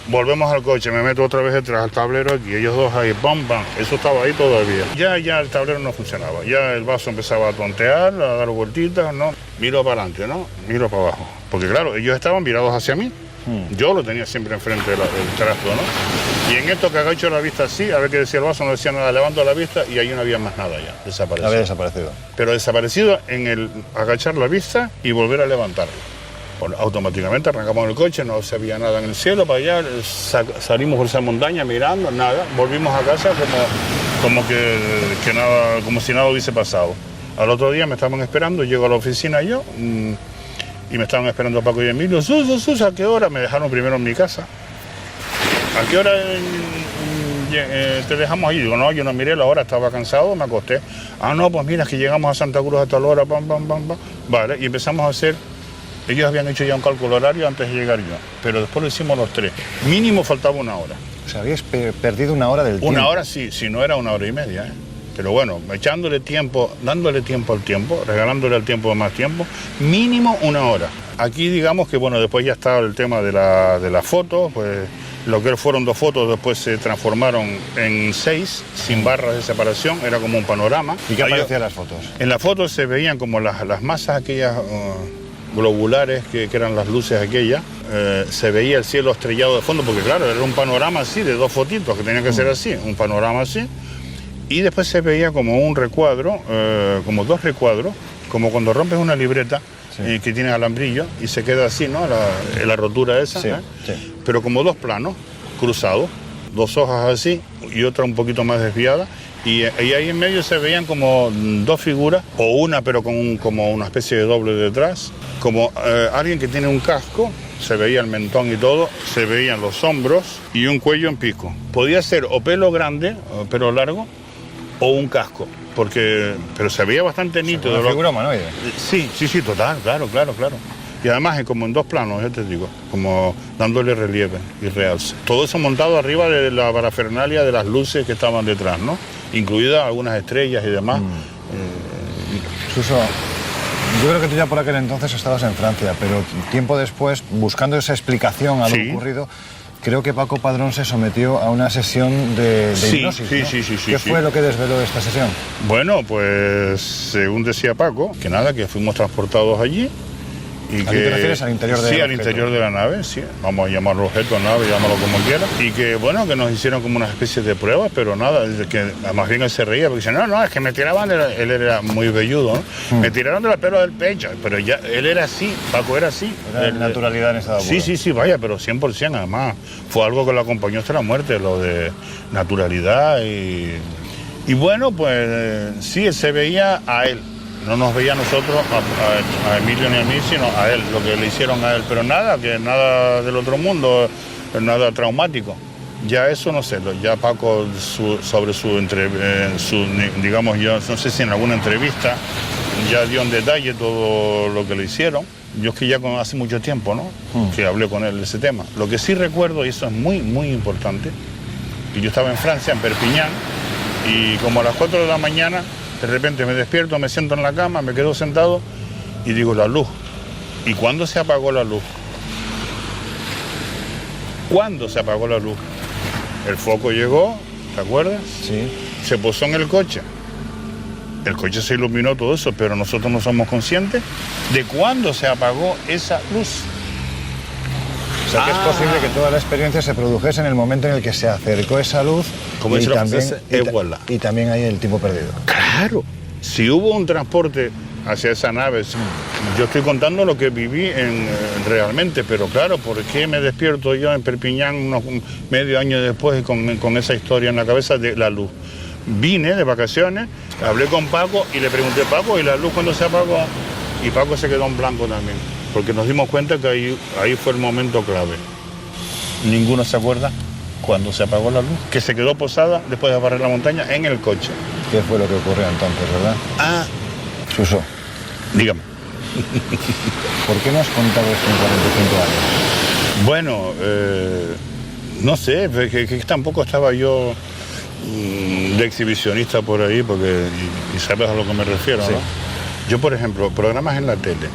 Volvemos al coche, me meto otra vez detrás al tablero aquí, ellos dos ahí, bam, bam, eso estaba ahí todavía. Ya el tablero no funcionaba, ya el vaso empezaba a tontear, a dar vueltitas, ¿no? Miro para adelante, ¿no? Miro para abajo, porque claro, ellos estaban mirados hacia mí. Yo lo tenía siempre enfrente del trasto, ¿no? Y en esto que agacho la vista así, a ver qué decía el vaso, no decía nada, levanto la vista y ahí no había más nada ya, desaparecido. Había desaparecido. Pero desaparecido en el agachar la vista y volver a levantarla. Bueno, automáticamente arrancamos el coche, no se veía nada en el cielo, para allá, salimos por esa montaña mirando, nada, volvimos a casa como que nada, como si nada hubiese pasado. Al otro día me estaban esperando, llego a la oficina yo, y me estaban esperando Paco y Emilio. Sus, ¿a qué hora? Me dejaron primero en mi casa. ¿A qué hora te dejamos ahí? Digo, no, yo no miré la hora, estaba cansado, me acosté. Ah, no, pues mira, es que llegamos a Santa Cruz a tal hora, pam. Vale, y empezamos a hacer. Ellos habían hecho ya un cálculo horario antes de llegar yo, pero después lo hicimos los 3. Mínimo faltaba 1 hora. O sea, habíais perdido 1 hora del tiempo. 1 hora sí, si no era 1 hora y media, ¿eh? Pero bueno, echándole tiempo, dándole tiempo al tiempo, regalándole al tiempo más tiempo, mínimo 1 hora. Aquí digamos que bueno, después ya estaba el tema de la foto, pues lo que fueron 2 fotos después se transformaron en 6, sin barras de separación, era como un panorama. ¿Y qué aparecían las fotos? En las fotos se veían como las masas aquellas globulares, que eran las luces aquellas, se veía el cielo estrellado de fondo, porque claro, era un panorama así, de 2 fotitos, que tenía que ser así, un panorama así. Y después se veía como un recuadro, como 2 recuadros, como cuando rompes una libreta que tiene alambrillo y se queda así, ¿no? La rotura esa, sí. Pero como 2 planos cruzados, 2 hojas así y otra un poquito más desviada. Y ahí en medio se veían como 2 figuras, o una pero como una especie de doble detrás, como alguien que tiene un casco, se veía el mentón y todo, se veían los hombros y un cuello en pico. Podía ser o pelo grande, o pelo largo, o un casco, pero se veía bastante nítido. ¿Una figura humanoide? Sí, total, claro. Y además como en 2 planos, te digo, como dándole relieve y realce. Todo eso montado arriba de la parafernalia de las luces que estaban detrás, ¿no? Incluidas algunas estrellas y demás. Suso, yo creo que tú ya por aquel entonces estabas en Francia, pero tiempo después, buscando esa explicación a lo ocurrido, creo que Paco Padrón se sometió a una sesión de hipnosis, ¿no? Sí. ¿Qué fue lo que desveló esta sesión? Bueno, pues según decía Paco, que fuimos transportados allí. Y ¿A qué te refieres? ¿Al interior de Sí, al interior de la nave, sí. Vamos a llamarlo objeto, nave, llámalo como quiera. Y que, bueno, que nos hicieron como una especie de pruebas, pero nada, que más bien él se reía, porque dice, no, es que me tiraban, él era muy velludo, ¿no? Me tiraron de la pelo del pecho, pero ya, él era así, Paco era así. Era naturalidad en estado puro. Sí, vaya, pero 100% además. Fue algo que lo acompañó hasta la muerte, lo de naturalidad y bueno, pues sí, él se veía a él. No nos veía a nosotros, a Emilio ni a mí, sino a él, lo que le hicieron a él. Pero nada del otro mundo, nada traumático. Ya eso no sé, ya Paco sobre digamos, yo no sé si en alguna entrevista ya dio en detalle todo lo que le hicieron. Yo es que ya hace mucho tiempo, ¿no? Que hablé con él de ese tema. Lo que sí recuerdo, y eso es muy, muy importante, que yo estaba en Francia, en Perpiñán, y como a las 4 de la mañana, de repente me despierto, me siento en la cama, me quedo sentado y digo, la luz. ¿Y cuándo se apagó la luz? ¿Cuándo se apagó la luz? El foco llegó, ¿te acuerdas? Sí. Se posó en el coche. El coche se iluminó, todo eso, pero nosotros no somos conscientes de cuándo se apagó esa luz. O sea que es posible que toda la experiencia se produjese en el momento en el que se acercó esa luz y también hay el tiempo perdido. Claro, si hubo un transporte hacia esa nave, yo estoy contando lo que viví realmente, pero claro, ¿por qué me despierto yo en Perpiñán medio año después con esa historia en la cabeza de la luz? Vine de vacaciones, hablé con Paco y le pregunté, Paco, ¿y la luz cuándo se apagó? Y Paco se quedó en blanco también, porque nos dimos cuenta que ahí fue el momento clave. Ninguno se acuerda cuando se apagó la luz, que se quedó posada después de barrer la montaña en el coche. ¿Qué fue lo que ocurrió entonces, verdad? Suso, dígame. ¿Por qué no has contado esto en 45 años? Bueno, no sé, que tampoco estaba yo de exhibicionista por ahí, porque y sabes a lo que me refiero, sí. ¿No? Yo, por ejemplo, programas en la tele,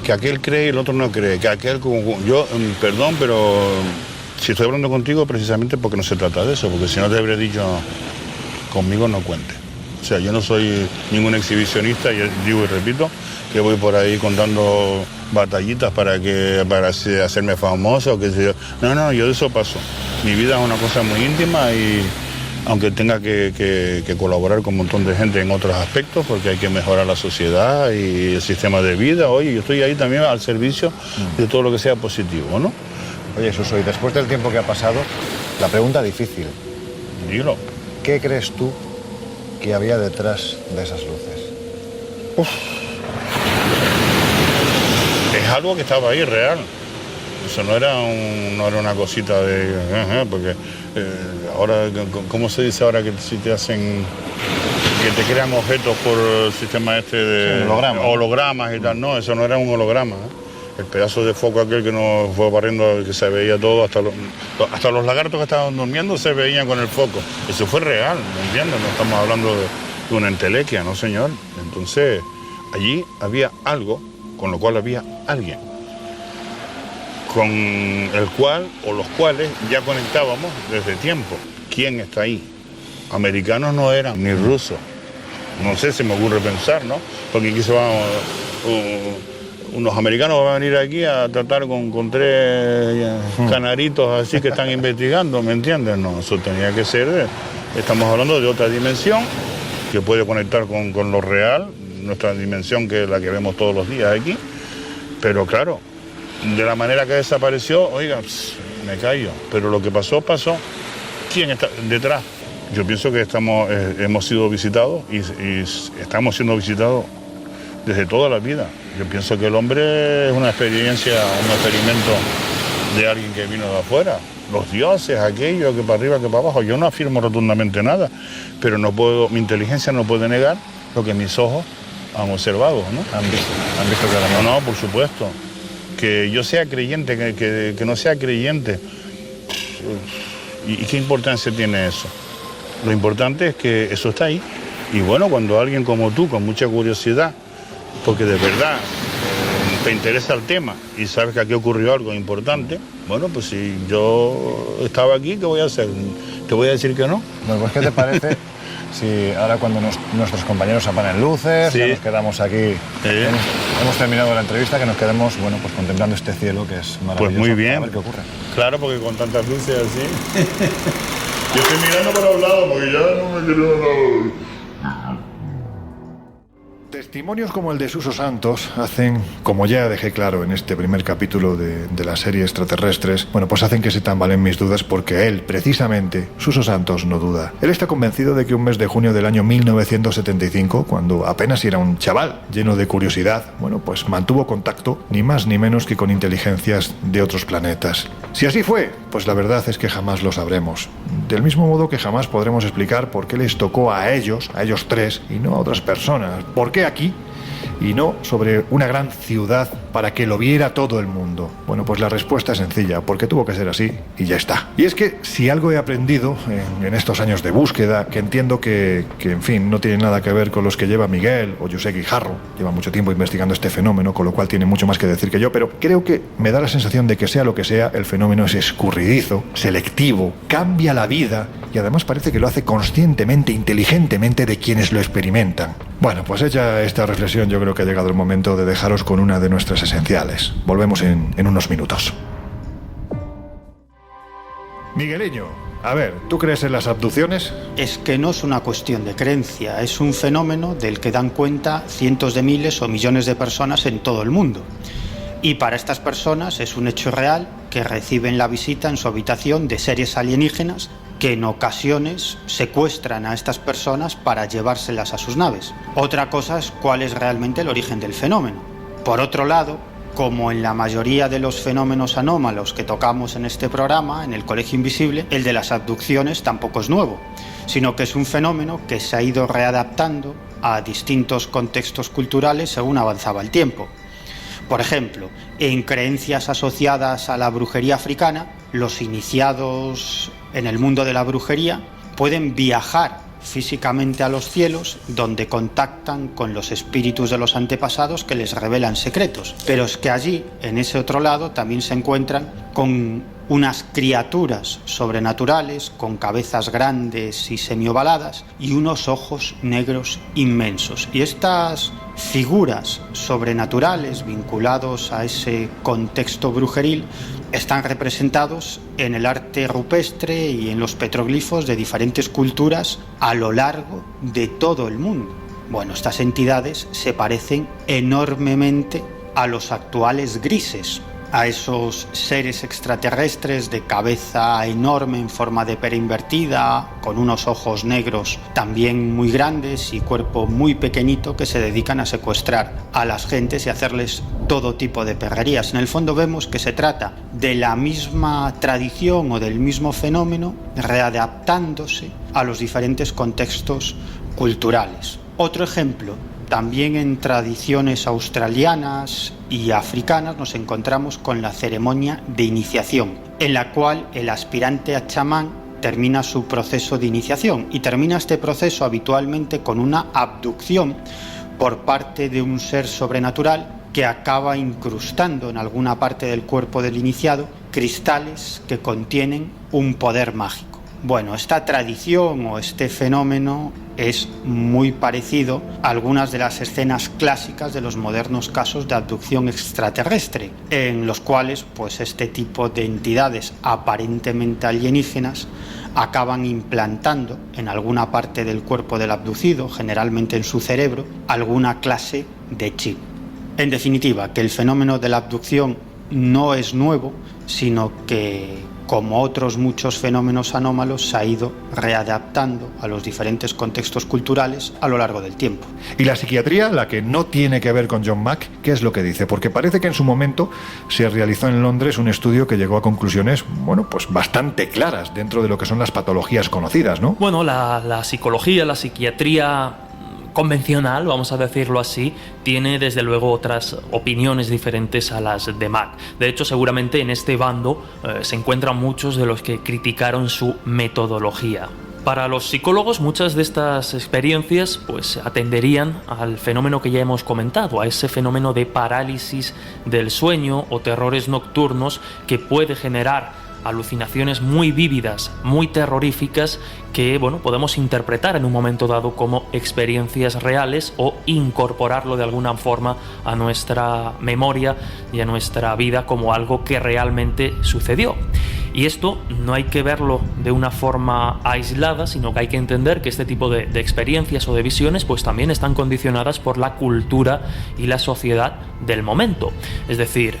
que aquel cree y el otro no cree, que aquel... Yo, perdón, pero si estoy hablando contigo precisamente porque no se trata de eso, porque si no te habría dicho, conmigo no cuente. O sea, yo no soy ningún exhibicionista, y digo y repito, que voy por ahí contando batallitas para hacerme famoso, que sé yo. No, yo de eso paso. Mi vida es una cosa muy íntima y aunque tenga que colaborar con un montón de gente en otros aspectos, porque hay que mejorar la sociedad y el sistema de vida, oye, yo estoy ahí también al servicio de todo lo que sea positivo, ¿no? Oye, Suso, y después del tiempo que ha pasado, la pregunta difícil. Dilo. ¿Qué crees tú que había detrás de esas luces? Uf. Es algo que estaba ahí real. Eso no era una cosita de... porque ahora, ¿cómo se dice ahora que si te hacen... que te crean objetos por el sistema este de... Sí, hologramas y tal? No, eso no era un holograma. El pedazo de foco aquel que nos fue barriendo, que se veía todo, hasta los lagartos que estaban durmiendo se veían con el foco. Eso fue real, ¿me entiendes? No estamos hablando de una entelequia, ¿no, señor? Entonces, allí había algo, con lo cual había alguien, con el cual o los cuales ya conectábamos desde tiempo. ¿Quién está ahí? Americanos no eran, ni rusos. No sé, se me ocurre pensar, ¿no? Porque aquí se van... unos americanos van a venir aquí a tratar con tres canaritos así que están investigando, ¿me entiendes? No, eso tenía que ser... Estamos hablando de otra dimensión que puede conectar con lo real, nuestra dimensión que es la que vemos todos los días aquí. Pero claro, de la manera que desapareció, oiga, me callo. Pero lo que pasó, pasó. ¿Quién está detrás? Yo pienso que hemos sido visitados y estamos siendo visitados desde toda la vida. Yo pienso que el hombre es una experiencia, un experimento de alguien que vino de afuera. Los dioses, aquello, que para arriba, que para abajo. Yo no afirmo rotundamente nada, pero mi inteligencia no puede negar lo que mis ojos han observado, ¿no? Han visto claramente. No, por supuesto. Que yo sea creyente, que no sea creyente. ¿Y qué importancia tiene eso? Lo importante es que eso está ahí. Y bueno, cuando alguien como tú, con mucha curiosidad, porque de verdad te interesa el tema y sabes que aquí ocurrió algo importante, bueno, pues si yo estaba aquí, ¿qué voy a hacer? ¿Te voy a decir que no? Bueno, pues ¿qué te parece si ahora cuando nuestros compañeros apagan luces, ya nos quedamos aquí, hemos terminado la entrevista, que nos quedemos, bueno, pues contemplando este cielo que es maravilloso? Pues muy bien. A ver qué ocurre. Claro, porque con tantas luces así... Yo estoy mirando para un lado porque ya no me quiero... Testimonios como el de Suso Santos hacen, como ya dejé claro en este primer capítulo de la serie Extraterrestres, bueno, pues hacen que se tambalen mis dudas, porque él, precisamente, Suso Santos, no duda. Él está convencido de que un mes de junio del año 1975, cuando apenas era un chaval lleno de curiosidad, bueno, pues mantuvo contacto, ni más ni menos que con inteligencias de otros planetas. Si así fue, pues la verdad es que jamás lo sabremos. Del mismo modo que jamás podremos explicar por qué les tocó a ellos tres, y no a otras personas. ¿Por qué aquí? y no sobre una gran ciudad para que lo viera todo el mundo? Bueno, pues la respuesta es sencilla, porque tuvo que ser así y ya está. Y es que si algo he aprendido en estos años de búsqueda, que entiendo que en fin, no tiene nada que ver con los que lleva Miguel o José Guijarro, lleva mucho tiempo investigando este fenómeno, con lo cual tiene mucho más que decir que yo, pero creo que me da la sensación de que sea lo que sea, el fenómeno es escurridizo, selectivo, cambia la vida y además parece que lo hace conscientemente, inteligentemente de quienes lo experimentan. Bueno, pues hecha esta reflexión, yo creo que ha llegado el momento de dejaros con una de nuestras esenciales. Volvemos en unos minutos. Migueliño, a ver, ¿tú crees en las abducciones? Es que no es una cuestión de creencia, es un fenómeno del que dan cuenta cientos de miles o millones de personas en todo el mundo. Y para estas personas es un hecho real que reciben la visita en su habitación de seres alienígenas que en ocasiones secuestran a estas personas para llevárselas a sus naves. Otra cosa es cuál es realmente el origen del fenómeno. Por otro lado, como en la mayoría de los fenómenos anómalos que tocamos en este programa, en el Colegio Invisible, el de las abducciones tampoco es nuevo, sino que es un fenómeno que se ha ido readaptando a distintos contextos culturales según avanzaba el tiempo. Por ejemplo, en creencias asociadas a la brujería africana, los iniciados en el mundo de la brujería pueden viajar físicamente a los cielos, donde contactan con los espíritus de los antepasados que les revelan secretos. Pero es que allí, en ese otro lado, también se encuentran con unas criaturas sobrenaturales, con cabezas grandes y semiovaladas y unos ojos negros inmensos. Y estas figuras sobrenaturales vinculados a ese contexto brujeril están representados en el arte rupestre y en los petroglifos de diferentes culturas a lo largo de todo el mundo. Bueno, estas entidades se parecen enormemente a los actuales grises, a esos seres extraterrestres de cabeza enorme en forma de pera invertida, con unos ojos negros también muy grandes y cuerpo muy pequeñito, que se dedican a secuestrar a las gentes y hacerles todo tipo de perrerías. En el fondo vemos que se trata de la misma tradición o del mismo fenómeno readaptándose a los diferentes contextos culturales. Otro ejemplo, también en tradiciones australianas y africanas nos encontramos con la ceremonia de iniciación, en la cual el aspirante a chamán termina su proceso de iniciación y termina este proceso habitualmente con una abducción por parte de un ser sobrenatural que acaba incrustando en alguna parte del cuerpo del iniciado cristales que contienen un poder mágico. Bueno, esta tradición o este fenómeno es muy parecido a algunas de las escenas clásicas de los modernos casos de abducción extraterrestre, en los cuales pues este tipo de entidades aparentemente alienígenas acaban implantando en alguna parte del cuerpo del abducido, generalmente en su cerebro, alguna clase de chip. En definitiva, que el fenómeno de la abducción no es nuevo, sino que, como otros muchos fenómenos anómalos, se ha ido readaptando a los diferentes contextos culturales a lo largo del tiempo. ¿Y la psiquiatría, la que no tiene que ver con John Mack, qué es lo que dice? Porque parece que en su momento se realizó en Londres un estudio que llegó a conclusiones, bueno, pues bastante claras dentro de lo que son las patologías conocidas, ¿no? Bueno, la psicología, la psiquiatría convencional, vamos a decirlo así, tiene desde luego otras opiniones diferentes a las de Mack. De hecho, seguramente en este bando se encuentran muchos de los que criticaron su metodología. Para los psicólogos, muchas de estas experiencias pues atenderían al fenómeno que ya hemos comentado, a ese fenómeno de parálisis del sueño o terrores nocturnos que puede generar alucinaciones muy vívidas, muy terroríficas, que bueno, podemos interpretar en un momento dado como experiencias reales o incorporarlo de alguna forma a nuestra memoria y a nuestra vida como algo que realmente sucedió. Y esto no hay que verlo de una forma aislada, sino que hay que entender que este tipo de experiencias o de visiones pues también están condicionadas por la cultura y la sociedad del momento. Es decir,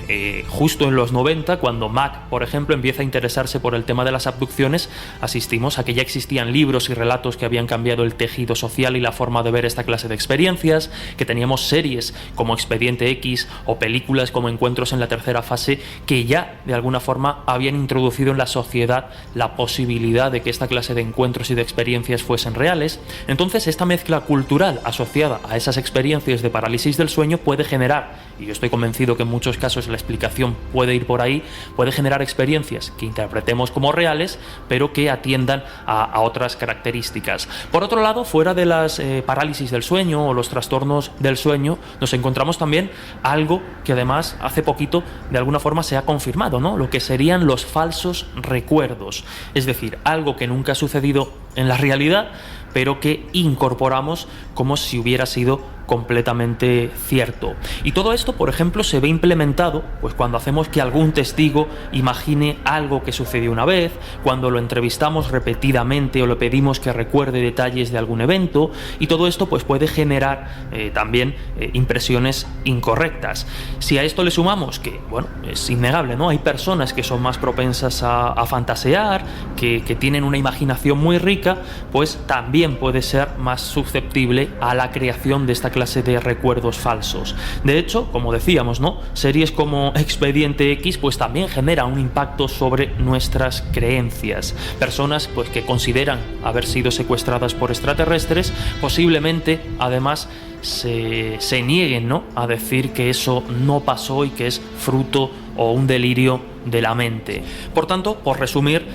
justo en los 90, cuando Mack, por ejemplo, empieza a interesarse por el tema de las abducciones, asistimos a que ya existían libros y relatos que habían cambiado el tejido social y la forma de ver esta clase de experiencias, que teníamos series como Expediente X o películas como Encuentros en la tercera fase que ya de alguna forma habían introducido introducido en la sociedad la posibilidad de que esta clase de encuentros y de experiencias fuesen reales. Entonces esta mezcla cultural asociada a esas experiencias de parálisis del sueño puede generar, y yo estoy convencido que en muchos casos la explicación puede ir por ahí, puede generar experiencias que interpretemos como reales, pero que atiendan a otras características. Por otro lado, fuera de las parálisis del sueño o los trastornos del sueño, nos encontramos también algo que además hace poquito de alguna forma se ha confirmado, ¿no? Lo que serían los falsos recuerdos, es decir, algo que nunca ha sucedido en la realidad, pero que incorporamos como si hubiera sido completamente cierto. Y todo esto, por ejemplo, se ve implementado pues cuando hacemos que algún testigo imagine algo que sucedió una vez, cuando lo entrevistamos repetidamente o le pedimos que recuerde detalles de algún evento, y todo esto pues puede generar también impresiones incorrectas. Si a esto le sumamos que, bueno, es innegable, ¿no? Hay personas que son más propensas a fantasear, que tienen una imaginación muy rica, pues también puede ser más susceptible a la creación de esta clase de recuerdos falsos. De hecho, como decíamos, ¿no? Series como Expediente X pues también generan un impacto sobre nuestras creencias. Personas pues que consideran haber sido secuestradas por extraterrestres, posiblemente además se nieguen, ¿no? A decir que eso no pasó y que es fruto o un delirio de la mente. Por tanto, por resumir,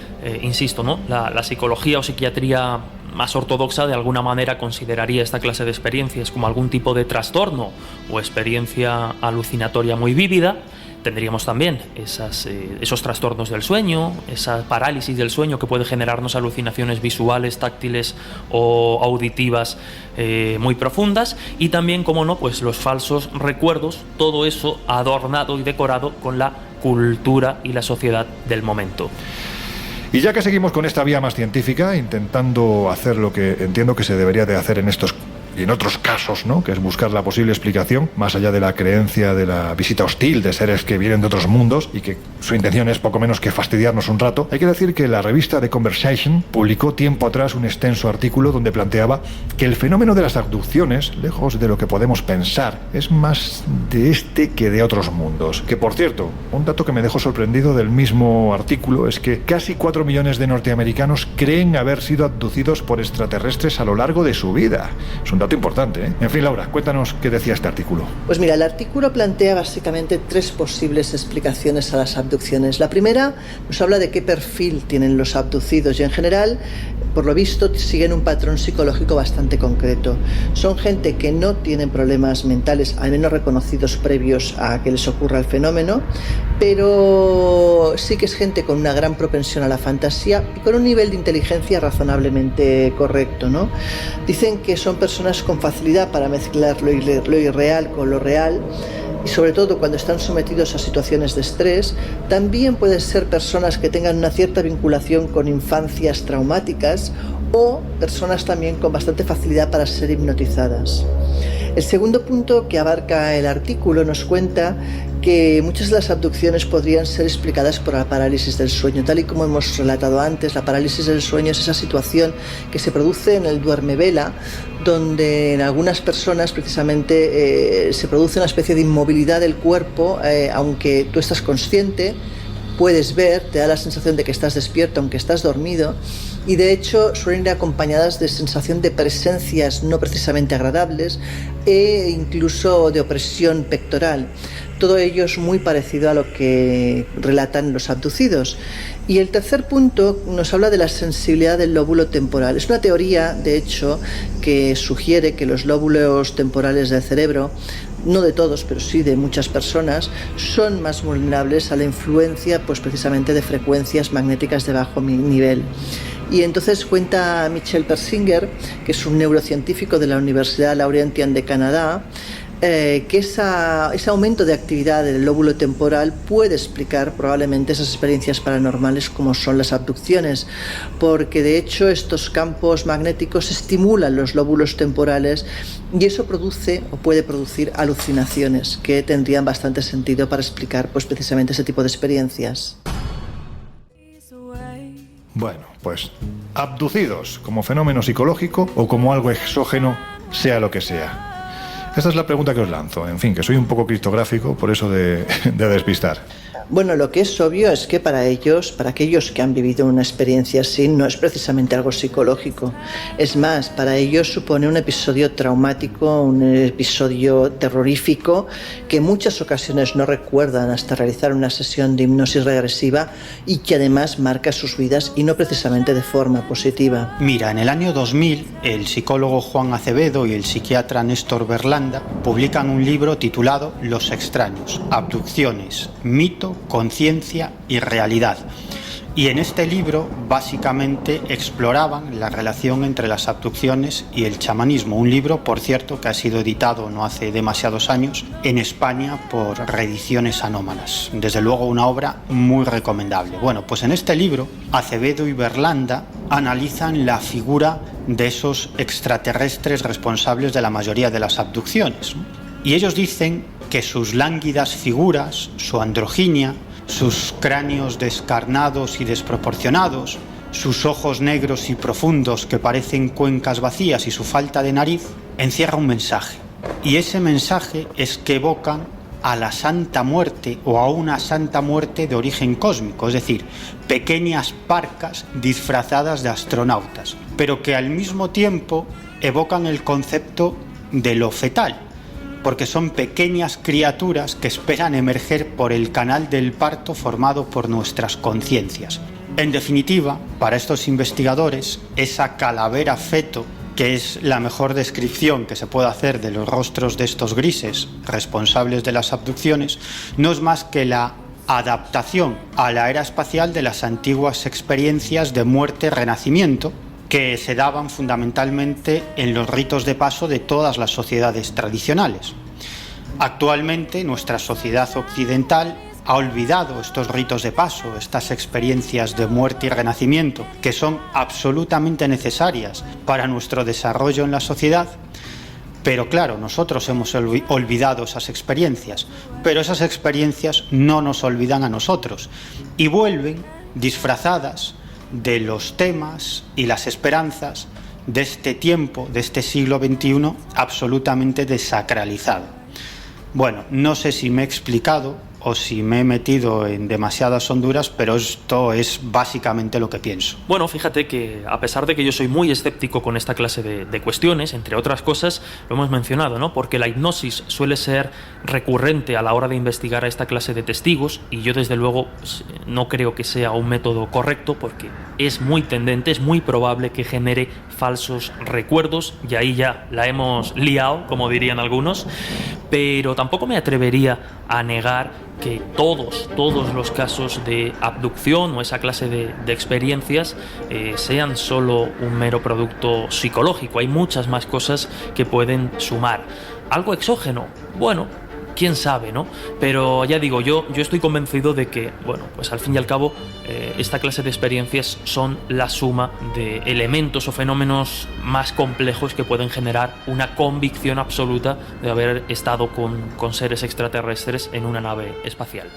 insisto, ¿no? La psicología o psiquiatría más ortodoxa de alguna manera consideraría esta clase de experiencias como algún tipo de trastorno o experiencia alucinatoria muy vívida. Tendríamos también esos trastornos del sueño, esa parálisis del sueño que puede generarnos alucinaciones visuales, táctiles o auditivas muy profundas, y también, como no, pues los falsos recuerdos, todo eso adornado y decorado con la cultura y la sociedad del momento. Y ya que seguimos con esta vía más científica, intentando hacer lo que entiendo que se debería de hacer en estos y en otros casos, ¿no? Que es buscar la posible explicación, más allá de la creencia de la visita hostil de seres que vienen de otros mundos y que su intención es poco menos que fastidiarnos un rato. Hay que decir que la revista The Conversation publicó tiempo atrás un extenso artículo donde planteaba que el fenómeno de las abducciones, lejos de lo que podemos pensar, es más de este que de otros mundos. Que, por cierto, un dato que me dejó sorprendido del mismo artículo es que casi 4 millones de norteamericanos creen haber sido abducidos por extraterrestres a lo largo de su vida. Es un dato importante, ¿eh? En fin, Laura, cuéntanos qué decía este artículo. Pues mira, el artículo plantea básicamente 3 posibles explicaciones a las abducciones. La primera nos habla de qué perfil tienen los abducidos y, en general, por lo visto, siguen un patrón psicológico bastante concreto. Son gente que no tienen problemas mentales, al menos reconocidos previos a que les ocurra el fenómeno, pero sí que es gente con una gran propensión a la fantasía y con un nivel de inteligencia razonablemente correcto, ¿no? Dicen que son personas con facilidad para mezclar lo irreal con lo real, y sobre todo cuando están sometidos a situaciones de estrés. También pueden ser personas que tengan una cierta vinculación con infancias traumáticas o personas también con bastante facilidad para ser hipnotizadas. El segundo punto que abarca el artículo nos cuenta que muchas de las abducciones podrían ser explicadas por la parálisis del sueño. Tal y como hemos relatado antes, la parálisis del sueño es esa situación que se produce en el duerme-vela, donde en algunas personas precisamente se produce una especie de inmovilidad del cuerpo, aunque tú estás consciente, puedes ver, te da la sensación de que estás despierto aunque estás dormido, y de hecho suelen ir acompañadas de sensación de presencias no precisamente agradables e incluso de opresión pectoral. Todo ello es muy parecido a lo que relatan los abducidos. Y el tercer punto nos habla de la sensibilidad del lóbulo temporal. Es una teoría, de hecho, que sugiere que los lóbulos temporales del cerebro, no de todos, pero sí de muchas personas, son más vulnerables a la influencia, pues precisamente, de frecuencias magnéticas de bajo nivel. Y entonces cuenta Michel Persinger, que es un neurocientífico de la Universidad Laurentian de Canadá, que ese aumento de actividad del lóbulo temporal puede explicar probablemente esas experiencias paranormales como son las abducciones, porque de hecho estos campos magnéticos estimulan los lóbulos temporales y eso produce o puede producir alucinaciones que tendrían bastante sentido para explicar pues precisamente ese tipo de experiencias. Bueno, pues abducidos como fenómeno psicológico o como algo exógeno, sea lo que sea. Esta es la pregunta que os lanzo. En fin, que soy un poco criptográfico, por eso de despistar. Bueno, lo que es obvio es que para ellos, para aquellos que han vivido una experiencia así, no es precisamente algo psicológico. Es más, para ellos supone un episodio traumático, un episodio terrorífico que en muchas ocasiones no recuerdan hasta realizar una sesión de hipnosis regresiva y que además marca sus vidas y no precisamente de forma positiva. Mira, en el año 2000, el psicólogo Juan Acevedo y el psiquiatra Néstor Berlanda publican un libro titulado Los extraños, abducciones, mito, conciencia y realidad. Y en este libro básicamente exploraban la relación entre las abducciones y el chamanismo. Un libro, por cierto, que ha sido editado no hace demasiados años en España por Reediciones Anómalas. Desde luego una obra muy recomendable. Bueno, pues en este libro Acevedo y Berlanda analizan la figura de esos extraterrestres responsables de la mayoría de las abducciones. Y ellos dicen que sus lánguidas figuras, su androginia, sus cráneos descarnados y desproporcionados, sus ojos negros y profundos que parecen cuencas vacías y su falta de nariz, encierra un mensaje. Y ese mensaje es que evocan a la Santa Muerte o a una Santa Muerte de origen cósmico, es decir, pequeñas parcas disfrazadas de astronautas, pero que al mismo tiempo evocan el concepto de lo fetal, porque son pequeñas criaturas que esperan emerger por el canal del parto formado por nuestras conciencias. En definitiva, para estos investigadores, esa calavera feto, que es la mejor descripción que se puede hacer de los rostros de estos grises responsables de las abducciones, no es más que la adaptación a la era espacial de las antiguas experiencias de muerte-renacimiento que se daban fundamentalmente en los ritos de paso de todas las sociedades tradicionales. Actualmente, nuestra sociedad occidental ha olvidado estos ritos de paso, estas experiencias de muerte y renacimiento, que son absolutamente necesarias para nuestro desarrollo en la sociedad. Pero claro, nosotros hemos olvidado esas experiencias, pero esas experiencias no nos olvidan a nosotros y vuelven disfrazadas de los temas y las esperanzas de este tiempo, de este siglo XXI, absolutamente desacralizado. Bueno, no sé si me he explicado o si me he metido en demasiadas honduras, pero esto es básicamente lo que pienso. Bueno, fíjate que a pesar de que yo soy muy escéptico con esta clase de cuestiones, entre otras cosas, lo hemos mencionado, ¿no? Porque la hipnosis suele ser recurrente a la hora de investigar a esta clase de testigos y yo desde luego no creo que sea un método correcto porque es muy tendente, es muy probable que genere falsos recuerdos y ahí ya la hemos liado, como dirían algunos, pero tampoco me atrevería a negar que todos los casos de abducción o esa clase de experiencias sean solo un mero producto psicológico. Hay muchas más cosas que pueden sumar. ¿Algo exógeno? Bueno, quién sabe, ¿no? Pero ya digo, yo estoy convencido de que, bueno, pues al fin y al cabo, esta clase de experiencias son la suma de elementos o fenómenos más complejos que pueden generar una convicción absoluta de haber estado con seres extraterrestres en una nave espacial.